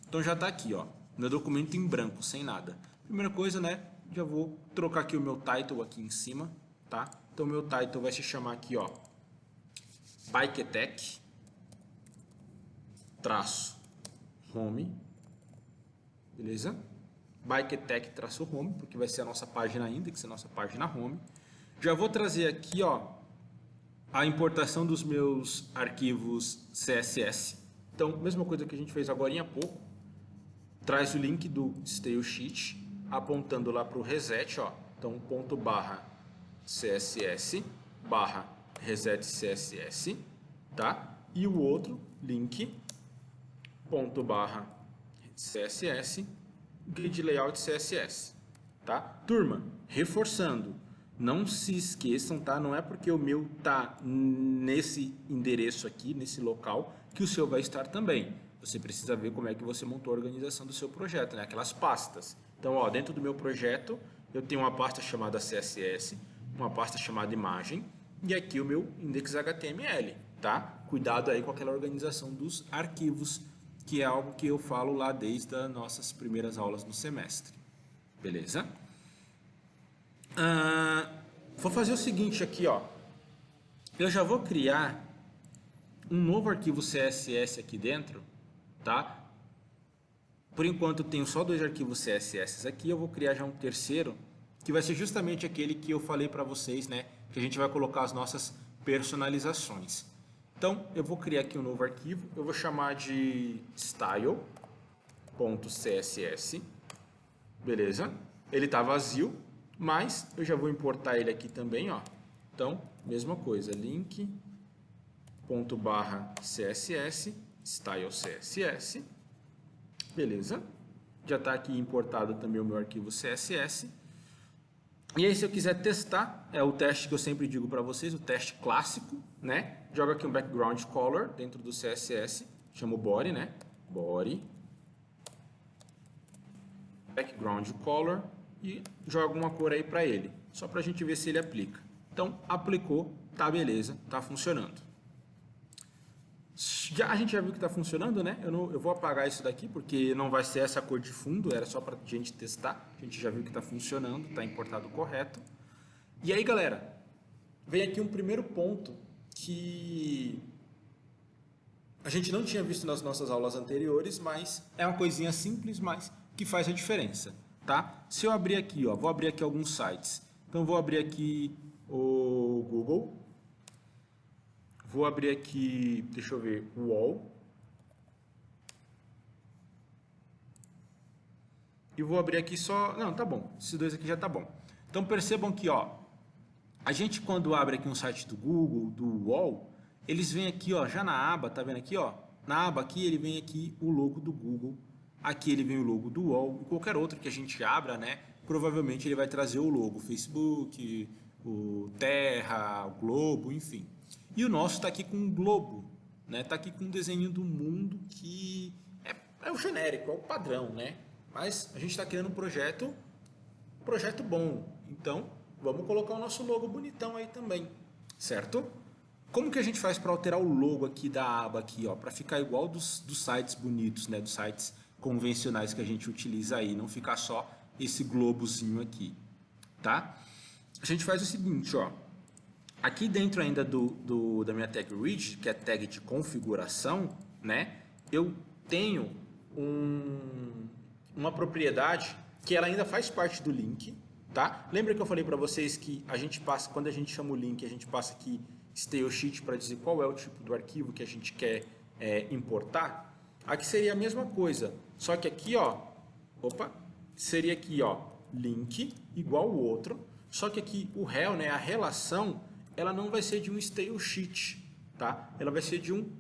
S1: Então já está aqui, ó, meu documento em branco, sem nada. Primeira coisa, né, já vou trocar aqui o meu title aqui em cima, tá? Então meu title vai se chamar aqui, ó, BikeTech traço home, beleza? BikeTech traço home, porque vai ser a nossa página index, a nossa página home. Já vou trazer aqui, ó, a importação dos meus arquivos CSS. Então, mesma coisa que a gente fez agora há pouco, traz o link do stylesheet, apontando lá para o reset, ó. Então, ponto barra CSS, barra reset CSS, tá? E o outro link, ponto barra CSS, grid layout CSS, tá? Turma, reforçando, não se esqueçam, tá? Não é porque o meu tá nesse endereço aqui, nesse local, que o seu vai estar também. Você precisa ver como é que você montou a organização do seu projeto, né? Aquelas pastas. Então, ó, dentro do meu projeto, eu tenho uma pasta chamada CSS, uma pasta chamada imagem, e aqui o meu index.html, tá? Cuidado aí com aquela organização dos arquivos, que é algo que eu falo lá desde as nossas primeiras aulas no semestre. Beleza? Vou fazer o seguinte aqui, ó. Eu já vou criar um novo arquivo CSS aqui dentro, tá? Por enquanto eu tenho só 2 arquivos CSS aqui, eu vou criar já um terceiro, que vai ser justamente aquele que eu falei para vocês, né? Que a gente vai colocar as nossas personalizações. Então, eu vou criar aqui um novo arquivo, eu vou chamar de style.css, beleza? Ele está vazio, mas eu já vou importar ele aqui também, ó. Então, mesma coisa, link.css, style CSS, beleza? Já está aqui importado também o meu arquivo CSS. E aí, se eu quiser testar, é o teste que eu sempre digo para vocês, o teste clássico, né? Joga aqui um background color dentro do CSS, chama o body, né? Body, background color, e joga uma cor aí para ele, só para a gente ver se ele aplica. Então, aplicou, tá beleza, tá funcionando. A gente já viu que está funcionando, né? Eu vou apagar isso daqui, porque não vai ser essa cor de fundo, era só para a gente testar. A gente já viu que está funcionando, está importado correto. E aí, galera, vem aqui um primeiro ponto que a gente não tinha visto nas nossas aulas anteriores, mas é uma coisinha simples, mas que faz a diferença, tá? Se eu abrir aqui, ó, vou abrir aqui alguns sites. Então, vou abrir aqui o Google. Vou abrir aqui, deixa eu ver, o UOL. E vou abrir aqui só... Não, tá bom. Esses dois aqui já tá bom. Então, percebam que, ó, a gente quando abre aqui um site do Google, do UOL, eles vêm aqui, ó, já na aba, tá vendo aqui, ó? Na aba aqui, ele vem aqui o logo do Google. Aqui ele vem o logo do UOL. E qualquer outro que a gente abra, né? Provavelmente ele vai trazer o logo, o Facebook, o Terra, o Globo, enfim. E o nosso está aqui com um globo, né? Está aqui com um desenho do mundo que é o genérico, é o padrão, né? Mas a gente está criando um projeto bom. Então, vamos colocar o nosso logo bonitão aí também, certo? Como que a gente faz para alterar o logo aqui da aba aqui, ó, para ficar igual dos sites bonitos, né? Dos sites convencionais que a gente utiliza aí, não ficar só esse globozinho aqui, tá? A gente faz o seguinte, ó. Aqui dentro ainda da minha tag read, que é a tag de configuração, né? Eu tenho uma propriedade que ela ainda faz parte do link, tá? Lembra que eu falei para vocês que a gente passa, quando a gente chama o link, a gente passa aqui stylesheet para dizer qual é o tipo do arquivo que a gente quer importar? Aqui seria a mesma coisa, só que aqui, ó, seria aqui, ó, link igual o outro, só que aqui o rel, né, a relação, ela não vai ser de um style sheet, tá? Ela vai ser de um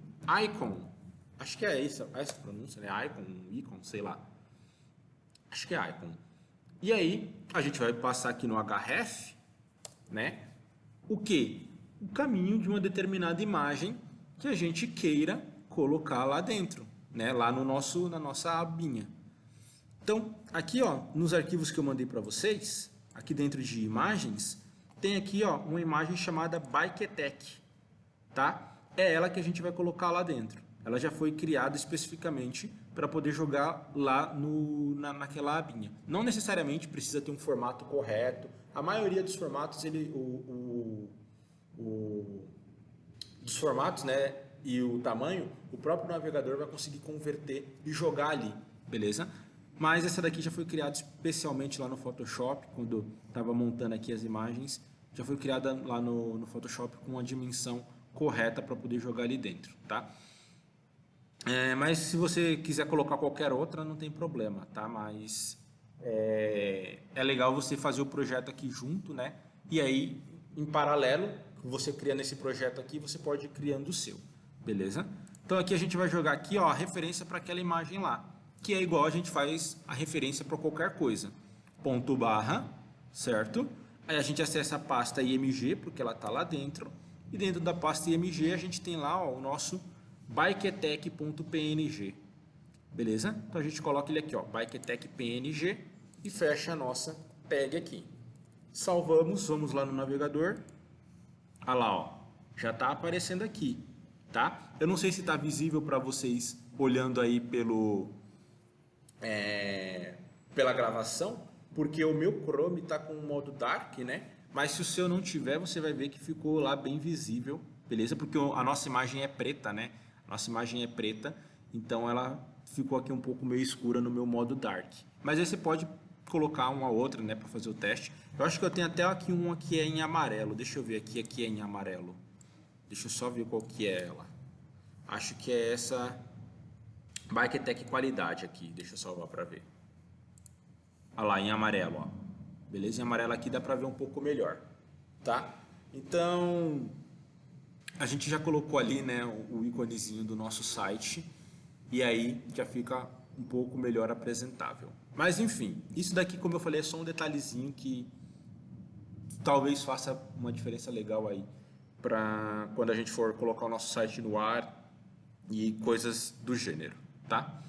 S1: icon. Acho que é essa pronúncia, né? Icon, sei lá. Acho que é icon. E aí, a gente vai passar aqui no href, né? O que? O caminho de uma determinada imagem que a gente queira colocar lá dentro, né? Lá no na nossa abinha. Então, aqui, ó, nos arquivos que eu mandei para vocês, aqui dentro de imagens, tem aqui, ó, uma imagem chamada Bikeetech, tá? É ela que a gente vai colocar lá dentro. Ela já foi criada especificamente para poder jogar lá naquela abinha. Não necessariamente precisa ter um formato correto. A maioria dos formatos, dos formatos, né, e o tamanho, o próprio navegador vai conseguir converter e jogar ali, beleza? Mas essa daqui já foi criada especialmente lá no Photoshop, quando estava montando aqui as imagens, já foi criada lá no Photoshop com a dimensão correta para poder jogar ali dentro, tá? Mas se você quiser colocar qualquer outra, não tem problema, tá? Mas é legal você fazer o projeto aqui junto, né? E aí, em paralelo, você cria nesse projeto aqui, você pode ir criando o seu, beleza? Então aqui a gente vai jogar aqui, ó, a referência para aquela imagem lá, que é igual a gente faz a referência para qualquer coisa. Ponto barra, certo? Aí a gente acessa a pasta img, porque ela está lá dentro. E dentro da pasta img a gente tem lá, ó, o nosso bikeetech.png. Beleza? Então a gente coloca ele aqui, ó, bikeetech.png e fecha a nossa tag aqui. Salvamos, vamos lá no navegador. Olha lá, ó, já está aparecendo aqui, tá? Eu não sei se está visível para vocês olhando aí pela gravação, porque o meu Chrome está com o modo Dark, né? Mas se o seu não tiver, você vai ver que ficou lá bem visível, beleza? Porque a nossa imagem é preta, né? A nossa imagem é preta, então ela ficou aqui um pouco meio escura no meu modo Dark. Mas aí você pode colocar uma outra, né, para fazer o teste. Eu acho que eu tenho até aqui uma que é em amarelo. Deixa eu ver aqui é em amarelo. Deixa eu só ver qual que é ela. Acho que é essa Bikeetech qualidade aqui. Deixa eu salvar para ver. Olha lá, em amarelo, ó. Beleza? Em amarelo aqui dá para ver um pouco melhor, tá? Então, a gente já colocou ali, né, o íconezinho do nosso site e aí já fica um pouco melhor apresentável. Mas enfim, isso daqui, como eu falei, é só um detalhezinho que talvez faça uma diferença legal aí para quando a gente for colocar o nosso site no ar e coisas do gênero, tá?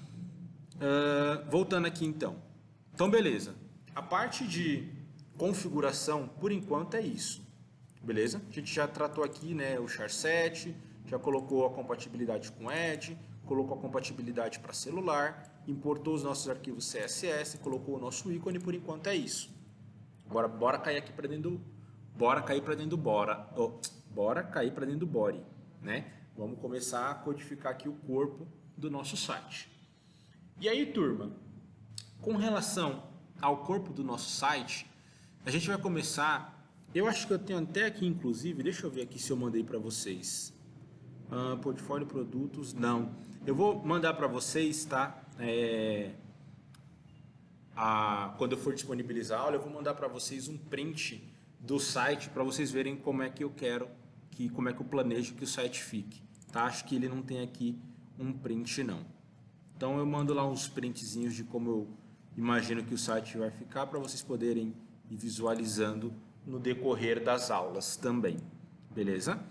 S1: Voltando aqui então. Então, beleza. A parte de configuração, por enquanto, é isso. Beleza? A gente já tratou aqui, né, o char7, já colocou a compatibilidade com Edge, colocou a compatibilidade para celular, importou os nossos arquivos CSS, colocou o nosso ícone, por enquanto é isso. Agora, bora cair aqui para dentro do... Bora cair para dentro do bora cair para dentro do body, né? Vamos começar a codificar aqui o corpo do nosso site. E aí, turma, com relação ao corpo do nosso site, a gente vai começar... Eu acho que eu tenho até aqui, inclusive, deixa eu ver aqui se eu mandei para vocês. Portfólio, produtos, não. Eu vou mandar para vocês, tá? Quando eu for disponibilizar a aula, eu vou mandar para vocês um print do site para vocês verem como é que eu quero, como é que eu planejo que o site fique. Tá? Acho que ele não tem aqui um print, não. Então eu mando lá uns printzinhos de como eu imagino que o site vai ficar para vocês poderem ir visualizando no decorrer das aulas também, beleza?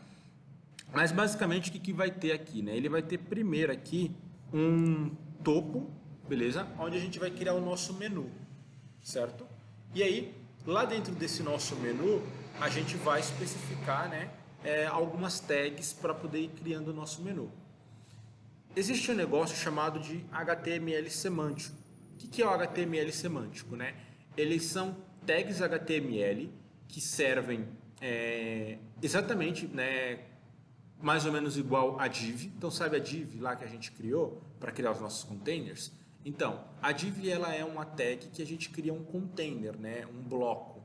S1: Mas basicamente o que vai ter aqui, né? Ele vai ter primeiro aqui um topo, beleza? Onde a gente vai criar o nosso menu, certo? E aí, lá dentro desse nosso menu, a gente vai especificar, né, algumas tags para poder ir criando o nosso menu. Existe um negócio chamado de HTML semântico. O que é o HTML semântico, né? Eles são tags HTML que servem exatamente, né, mais ou menos igual a div. Então, sabe a div lá que a gente criou para criar os nossos containers? Então, a div ela é uma tag que a gente cria um container, né, um bloco.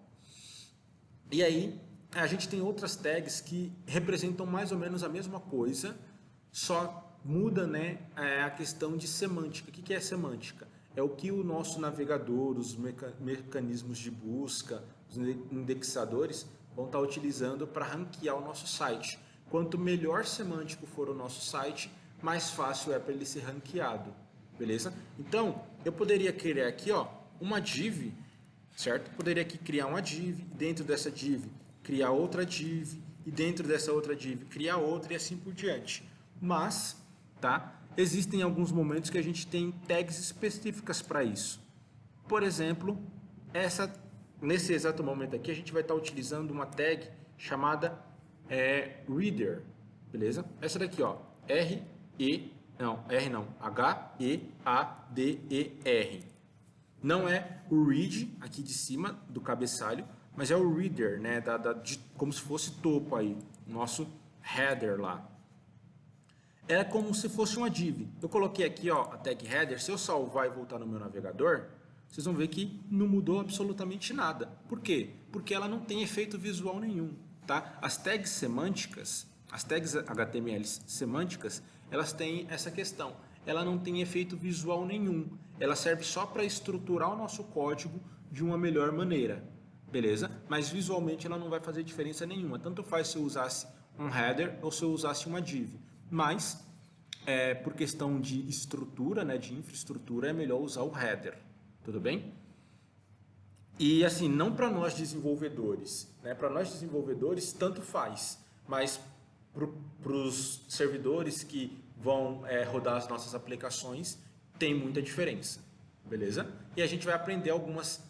S1: E aí, a gente tem outras tags que representam mais ou menos a mesma coisa, só muda, né, a questão de semântica. O que é semântica? é o que o nosso navegador, os mecanismos de busca, os indexadores vão estar utilizando para ranquear o nosso site. Quanto melhor semântico for o nosso site, mais fácil é para ele ser ranqueado, beleza? Então, eu poderia criar aqui, ó, uma div, certo? Poderia aqui criar uma div, dentro dessa div criar outra div, e dentro dessa outra div criar outra e assim por diante. Mas, tá? Existem alguns momentos que a gente tem tags específicas para isso. Por exemplo, nesse exato momento aqui, a gente vai estar utilizando uma tag chamada Reader, beleza? Essa daqui, ó, H-E-A-D-E-R. Não é o read aqui de cima do cabeçalho, mas é o reader, né? Como se fosse topo aí, nosso header lá. É como se fosse uma div. Eu coloquei aqui, ó, a tag header. Se eu salvar e voltar no meu navegador, vocês vão ver que não mudou absolutamente nada. Por quê? Porque ela não tem efeito visual nenhum, tá? As tags semânticas, as tags HTML semânticas, elas têm essa questão. Ela não tem efeito visual nenhum. Ela serve só para estruturar o nosso código de uma melhor maneira, beleza? Mas visualmente ela não vai fazer diferença nenhuma. Tanto faz se eu usasse um header ou se eu usasse uma div. Mas, por questão de estrutura, né, de infraestrutura, é melhor usar o header, tudo bem? E assim, não para nós desenvolvedores, né? Para nós desenvolvedores tanto faz, mas para os servidores que vão rodar as nossas aplicações, tem muita diferença, beleza? E a gente vai aprender algumas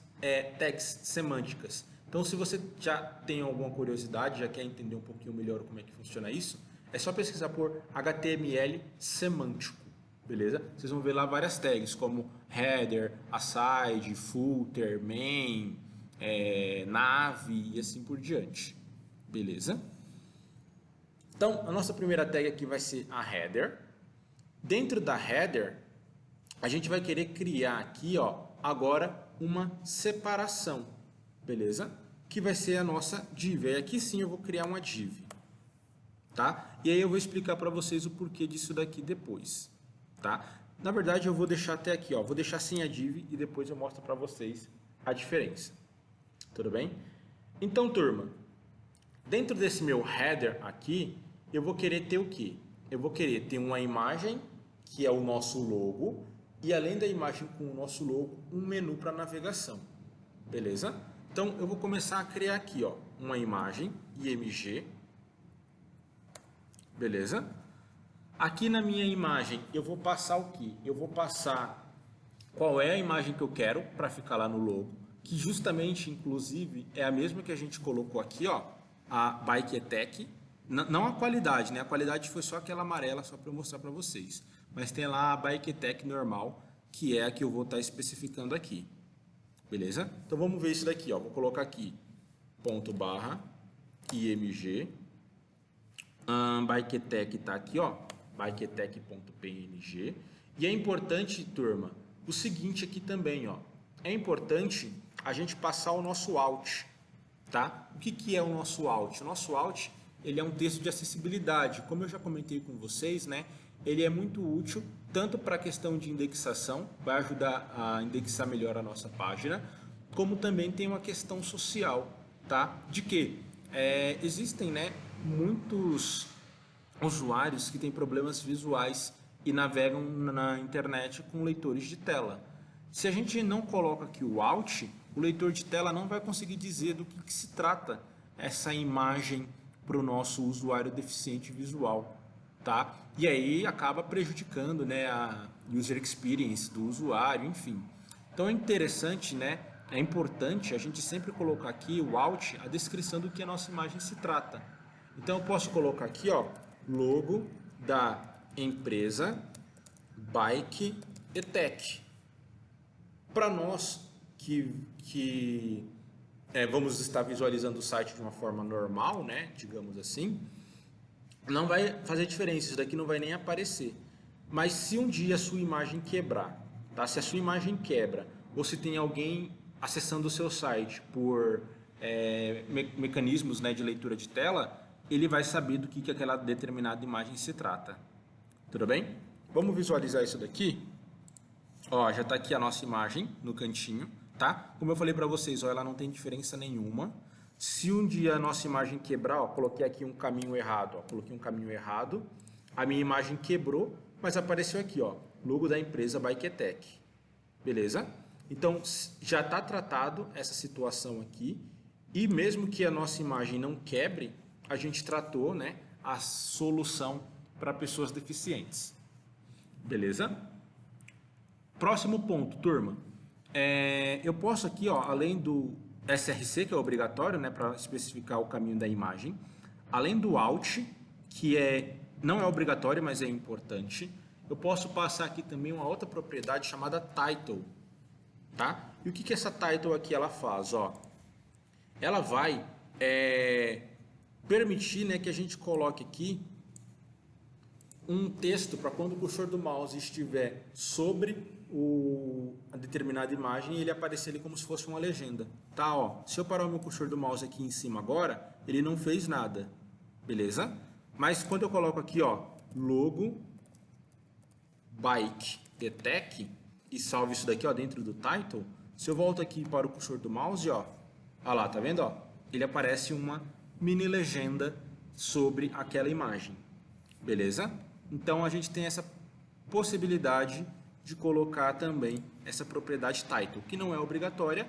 S1: tags semânticas. Então, se você já tem alguma curiosidade, já quer entender um pouquinho melhor como é que funciona isso, é só pesquisar por HTML semântico, beleza? Vocês vão ver lá várias tags, como header, aside, footer, main, nave e assim por diante, beleza? Então, a nossa primeira tag aqui vai ser a header. Dentro da header, a gente vai querer criar aqui, ó, agora uma separação, beleza? Que vai ser a nossa div. E aqui sim eu vou criar uma div, tá? E aí eu vou explicar para vocês o porquê disso daqui depois, tá? Na verdade eu vou deixar até aqui, ó, vou deixar sem a div e depois eu mostro para vocês a diferença, tudo bem? Então, turma, dentro desse meu header aqui, eu vou querer ter o quê? Eu vou querer ter uma imagem, que é o nosso logo, e além da imagem com o nosso logo, um menu para navegação, beleza? Então, eu vou começar a criar aqui, ó, uma imagem, img, beleza? Aqui na minha imagem, eu vou passar o quê? Eu vou passar qual é a imagem que eu quero para ficar lá no logo, que justamente, inclusive, é a mesma que a gente colocou aqui, ó, a Bike Attack. Não a qualidade, né? A qualidade foi só aquela amarela, só para eu mostrar para vocês. Mas tem lá a Bike Attack normal, que é a que eu vou estar especificando aqui. Beleza? Então vamos ver isso daqui, ó. Vou colocar aqui ./img. Bike Attack está aqui, ó. bikeattack.png. E é importante, turma, o seguinte aqui também, ó. É importante a gente passar o nosso out, tá? O que é o nosso out? O nosso out, ele é um texto de acessibilidade. Como eu já comentei com vocês, né? Ele é muito útil tanto para a questão de indexação, vai ajudar a indexar melhor a nossa página, como também tem uma questão social, tá? De que existem, né, muitos usuários que têm problemas visuais e navegam na internet com leitores de tela. Se a gente não coloca aqui o alt, o leitor de tela não vai conseguir dizer do que se trata essa imagem para o nosso usuário deficiente visual, tá? E aí acaba prejudicando, né, a user experience do usuário, enfim. Então é interessante, né, é importante a gente sempre colocar aqui o alt, a descrição do que a nossa imagem se trata. Então eu posso colocar aqui, ó, logo da empresa Bike Attack. Para nós que vamos estar visualizando o site de uma forma normal, né, digamos assim, não vai fazer diferença, isso daqui não vai nem aparecer. Mas se um dia a sua imagem quebrar, tá? Se a sua imagem quebra, ou se tem alguém acessando o seu site por mecanismos, né, de leitura de tela, ele vai saber do que aquela determinada imagem se trata. Tudo bem? Vamos visualizar isso daqui? Ó, já está aqui a nossa imagem no cantinho, tá? Como eu falei para vocês, ó, ela não tem diferença nenhuma. Se um dia a nossa imagem quebrar, ó, coloquei aqui um caminho errado, ó, coloquei um caminho errado, a minha imagem quebrou, mas apareceu aqui, ó, logo da empresa Biketech. Beleza? Então, já está tratado essa situação aqui, e mesmo que a nossa imagem não quebre, a gente tratou, né, a solução para pessoas deficientes. Beleza? Próximo ponto, turma. Eu posso aqui, ó, além do SRC, que é obrigatório, né, para especificar o caminho da imagem, além do Alt, que não é obrigatório, mas é importante, eu posso passar aqui também uma outra propriedade chamada Title. Tá? E o que essa Title aqui ela faz? Ó, ela vai permitir, né, que a gente coloque aqui um texto para quando o cursor do mouse estiver sobre a determinada imagem, ele aparecer ali como se fosse uma legenda. Tá, ó, se eu parar o meu cursor do mouse aqui em cima agora, ele não fez nada, beleza? Mas quando eu coloco aqui, ó, logo Biketech e salvo isso daqui, ó, dentro do title, se eu volto aqui para o cursor do mouse, ó lá, tá vendo, ó? Ele aparece uma mini legenda sobre aquela imagem, beleza? Então a gente tem essa possibilidade de colocar também essa propriedade title, que não é obrigatória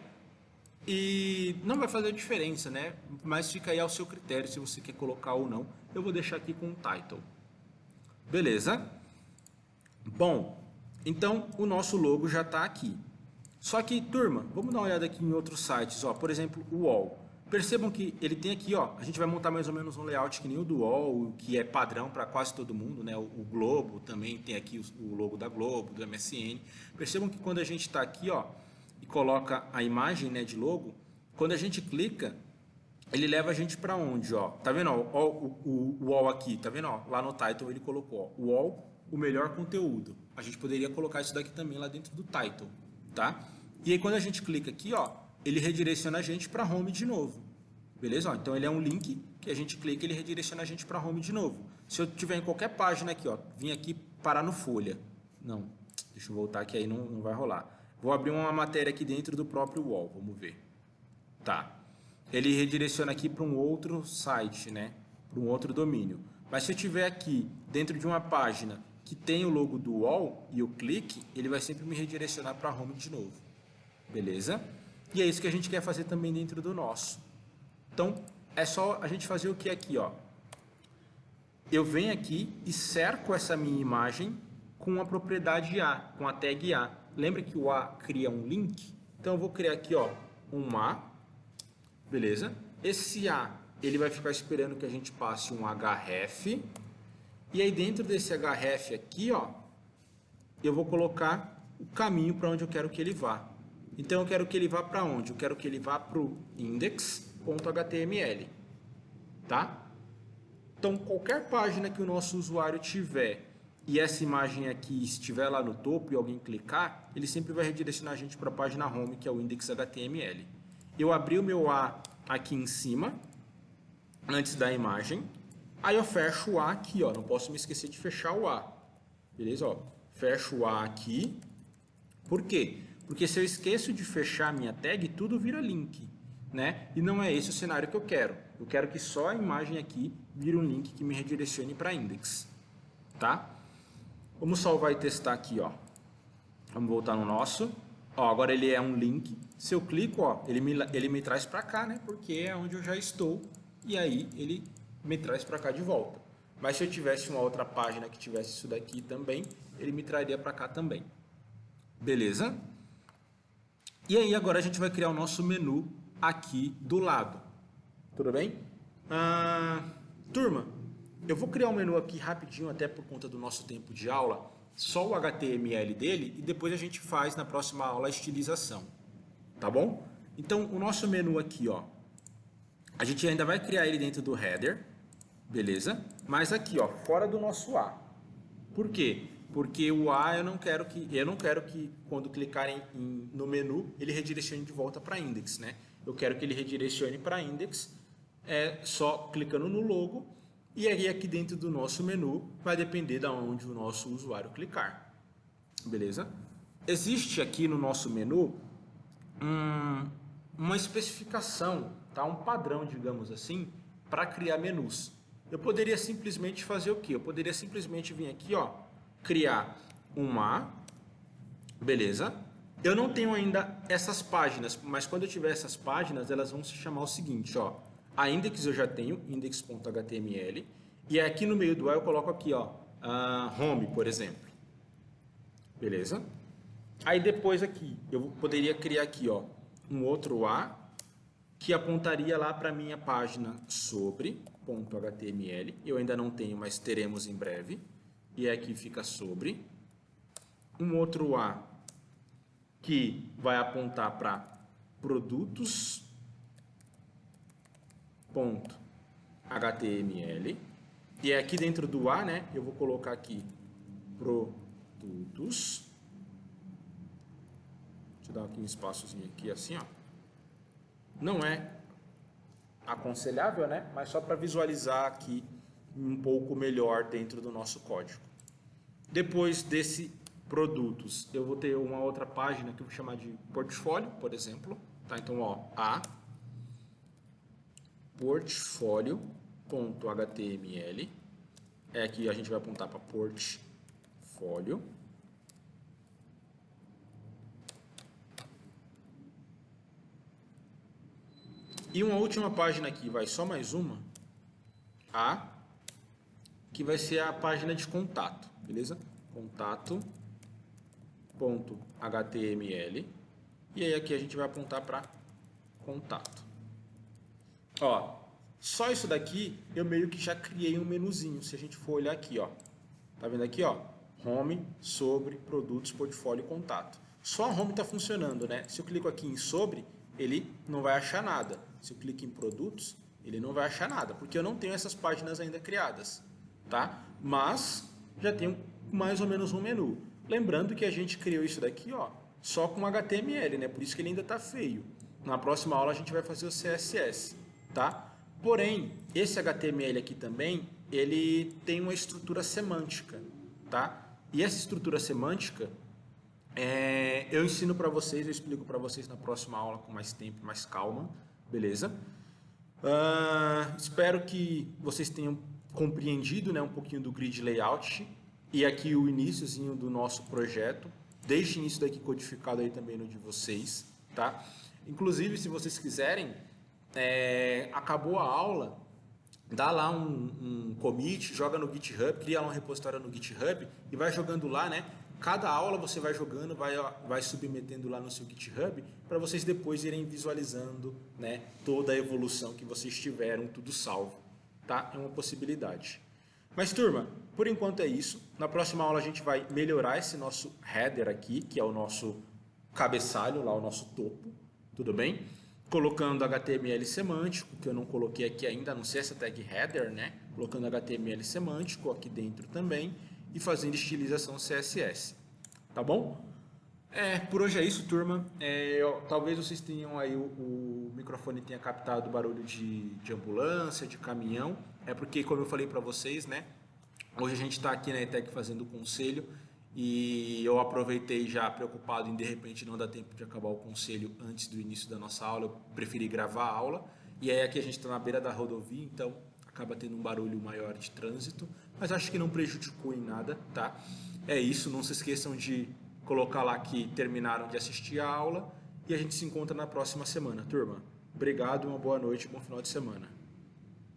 S1: e não vai fazer diferença, né? Mas fica aí ao seu critério se você quer colocar ou não. Eu vou deixar aqui com o title. Beleza? Bom, então o nosso logo já está aqui. Só que, turma, vamos dar uma olhada aqui em outros sites, ó, por exemplo, o UOL. Percebam que ele tem aqui, ó, a gente vai montar mais ou menos um layout que nem o do UOL, que é padrão para quase todo mundo, né? O Globo também tem aqui o logo da Globo, do MSN. Percebam que quando a gente está aqui, ó, e coloca a imagem, né, de logo, quando a gente clica, ele leva a gente para onde, ó? Tá vendo, ó, o UOL aqui, tá vendo, ó? Lá no title ele colocou, ó, UOL, o melhor conteúdo. A gente poderia colocar isso daqui também lá dentro do title, tá? E aí quando a gente clica aqui, ó, ele redireciona a gente para home de novo. Beleza? Ó, então ele é um link que a gente clica e ele redireciona a gente para home de novo. Se eu tiver em qualquer página aqui, ó, vim aqui parar no Folha. Não, deixa eu voltar que aí não vai rolar. Vou abrir uma matéria aqui dentro do próprio UOL, vamos ver. Tá. Ele redireciona aqui para um outro site, né? Para um outro domínio. Mas se eu tiver aqui dentro de uma página que tem o logo do UOL e eu clique, ele vai sempre me redirecionar para home de novo. Beleza? E é isso que a gente quer fazer também dentro do nosso. Então, é só a gente fazer o que aqui, ó. Eu venho aqui e cerco essa minha imagem com a propriedade A, com a tag A. Lembra que o A cria um link? Então, eu vou criar aqui, ó, um A. Beleza? Esse A, ele vai ficar esperando que a gente passe um href. E aí, dentro desse href aqui, ó, eu vou colocar o caminho para onde eu quero que ele vá. Então, eu quero que ele vá para onde? Eu quero que ele vá para o index.html. Tá? Então, qualquer página que o nosso usuário tiver e essa imagem aqui estiver lá no topo e alguém clicar, ele sempre vai redirecionar a gente para a página home, que é o index.html. Eu abri o meu A aqui em cima, antes da imagem. Aí eu fecho o A aqui, ó. Não posso me esquecer de fechar o A. Beleza? Ó, fecho o A aqui. Por quê? Porque se eu esqueço de fechar a minha tag, tudo vira link, né? E não é esse o cenário que eu quero. Eu quero que só a imagem aqui vire um link que me redirecione para index, tá? Vamos salvar e testar aqui, ó. Vamos voltar no nosso. Ó, agora ele é um link. Se eu clico, ó, ele me traz para cá, né? Porque é onde eu já estou. E aí ele me traz para cá de volta. Mas se eu tivesse uma outra página que tivesse isso daqui também, ele me traria para cá também. Beleza? E aí agora a gente vai criar o nosso menu aqui do lado. Tudo bem? Turma, eu vou criar um menu aqui rapidinho, até por conta do nosso tempo de aula, só o HTML dele, e depois a gente faz na próxima aula a estilização. Tá bom? Então, o nosso menu aqui, ó, a gente ainda vai criar ele dentro do header, beleza? Mas aqui, ó, fora do nosso A. Por quê? Porque o A eu não quero que quando clicarem no menu, ele redirecione de volta para index, né? Eu quero que ele redirecione para index só clicando no logo, e aí aqui dentro do nosso menu vai depender de onde o nosso usuário clicar. Beleza? existe aqui no nosso menu uma especificação, tá? Um padrão, digamos assim, para criar menus. Eu poderia simplesmente fazer o quê? Eu poderia simplesmente vir aqui, ó, criar uma, beleza? Eu não tenho ainda essas páginas, mas quando eu tiver essas páginas, elas vão se chamar o seguinte, ó. A index eu já tenho, index.html, e aqui no meio do A eu coloco aqui, ó, home, por exemplo. Beleza? Aí depois aqui, eu poderia criar aqui, ó, um outro A, que apontaria lá para a minha página sobre.html. Eu ainda não tenho, mas teremos em breve. E aqui fica sobre. Um outro A que vai apontar para produtos.html. E aqui dentro do A, né, eu vou colocar aqui produtos. Deixa eu dar aqui um espaçozinho aqui assim, ó. Não é aconselhável, né? Mas só para visualizar aqui um pouco melhor dentro do nosso código. Depois desse produtos, eu vou ter uma outra página que eu vou chamar de portfólio, por exemplo. Tá? Então, ó, a portfólio.html. É aqui a gente vai apontar para portfólio. E uma última página aqui, vai só mais uma, que vai ser a página de contato, beleza? Contato.html. E aí aqui a gente vai apontar para contato. Ó, só isso daqui eu meio que já criei um menuzinho, se a gente for olhar aqui, ó. Tá vendo aqui, ó? Home, sobre, produtos, portfólio, contato. Só a home está funcionando, né? Se eu clico aqui em sobre, ele não vai achar nada. Se eu clico em produtos, ele não vai achar nada, porque eu não tenho essas páginas ainda criadas, tá? Mas já tenho mais ou menos um menu. Lembrando que a gente criou isso daqui, ó, só com HTML, né? Por isso que ele ainda está feio. Na próxima aula a gente vai fazer o CSS, tá? Porém, esse HTML aqui também, ele tem uma estrutura semântica, tá? E essa estrutura semântica, eu ensino para vocês, eu explico para vocês na próxima aula com mais tempo, mais calma, beleza? Espero que vocês tenham compreendido, né, um pouquinho do grid layout e aqui o iniciozinho do nosso projeto. Deixem isso daqui codificado aí também no de vocês, tá? Inclusive, se vocês quiserem, acabou a aula, dá lá um commit, joga no GitHub, cria lá um repositório no GitHub e vai jogando lá, né? Cada aula você vai jogando, vai submetendo lá no seu GitHub para vocês depois irem visualizando, né, toda a evolução que vocês tiveram, tudo salvo, tá? É uma possibilidade. Mas turma, por enquanto é isso. Na próxima aula a gente vai melhorar esse nosso header aqui, que é o nosso cabeçalho, lá o nosso topo, tudo bem? Colocando HTML semântico, que eu não coloquei aqui ainda, a não ser essa tag header, né? Colocando HTML semântico aqui dentro também e fazendo estilização CSS, tá bom? Por hoje é isso, turma. Talvez vocês tenham aí, o microfone tenha captado o barulho de ambulância, de caminhão. É porque, como eu falei para vocês, né? Hoje a gente está aqui na ETEC fazendo o conselho e eu aproveitei já preocupado em de repente não dar tempo de acabar o conselho antes do início da nossa aula. Eu preferi gravar a aula e aí aqui a gente está na beira da rodovia, então acaba tendo um barulho maior de trânsito, mas acho que não prejudicou em nada, tá? É isso, não se esqueçam de colocar lá que terminaram de assistir a aula e a gente se encontra na próxima semana, turma. Obrigado, uma boa noite, bom final de semana.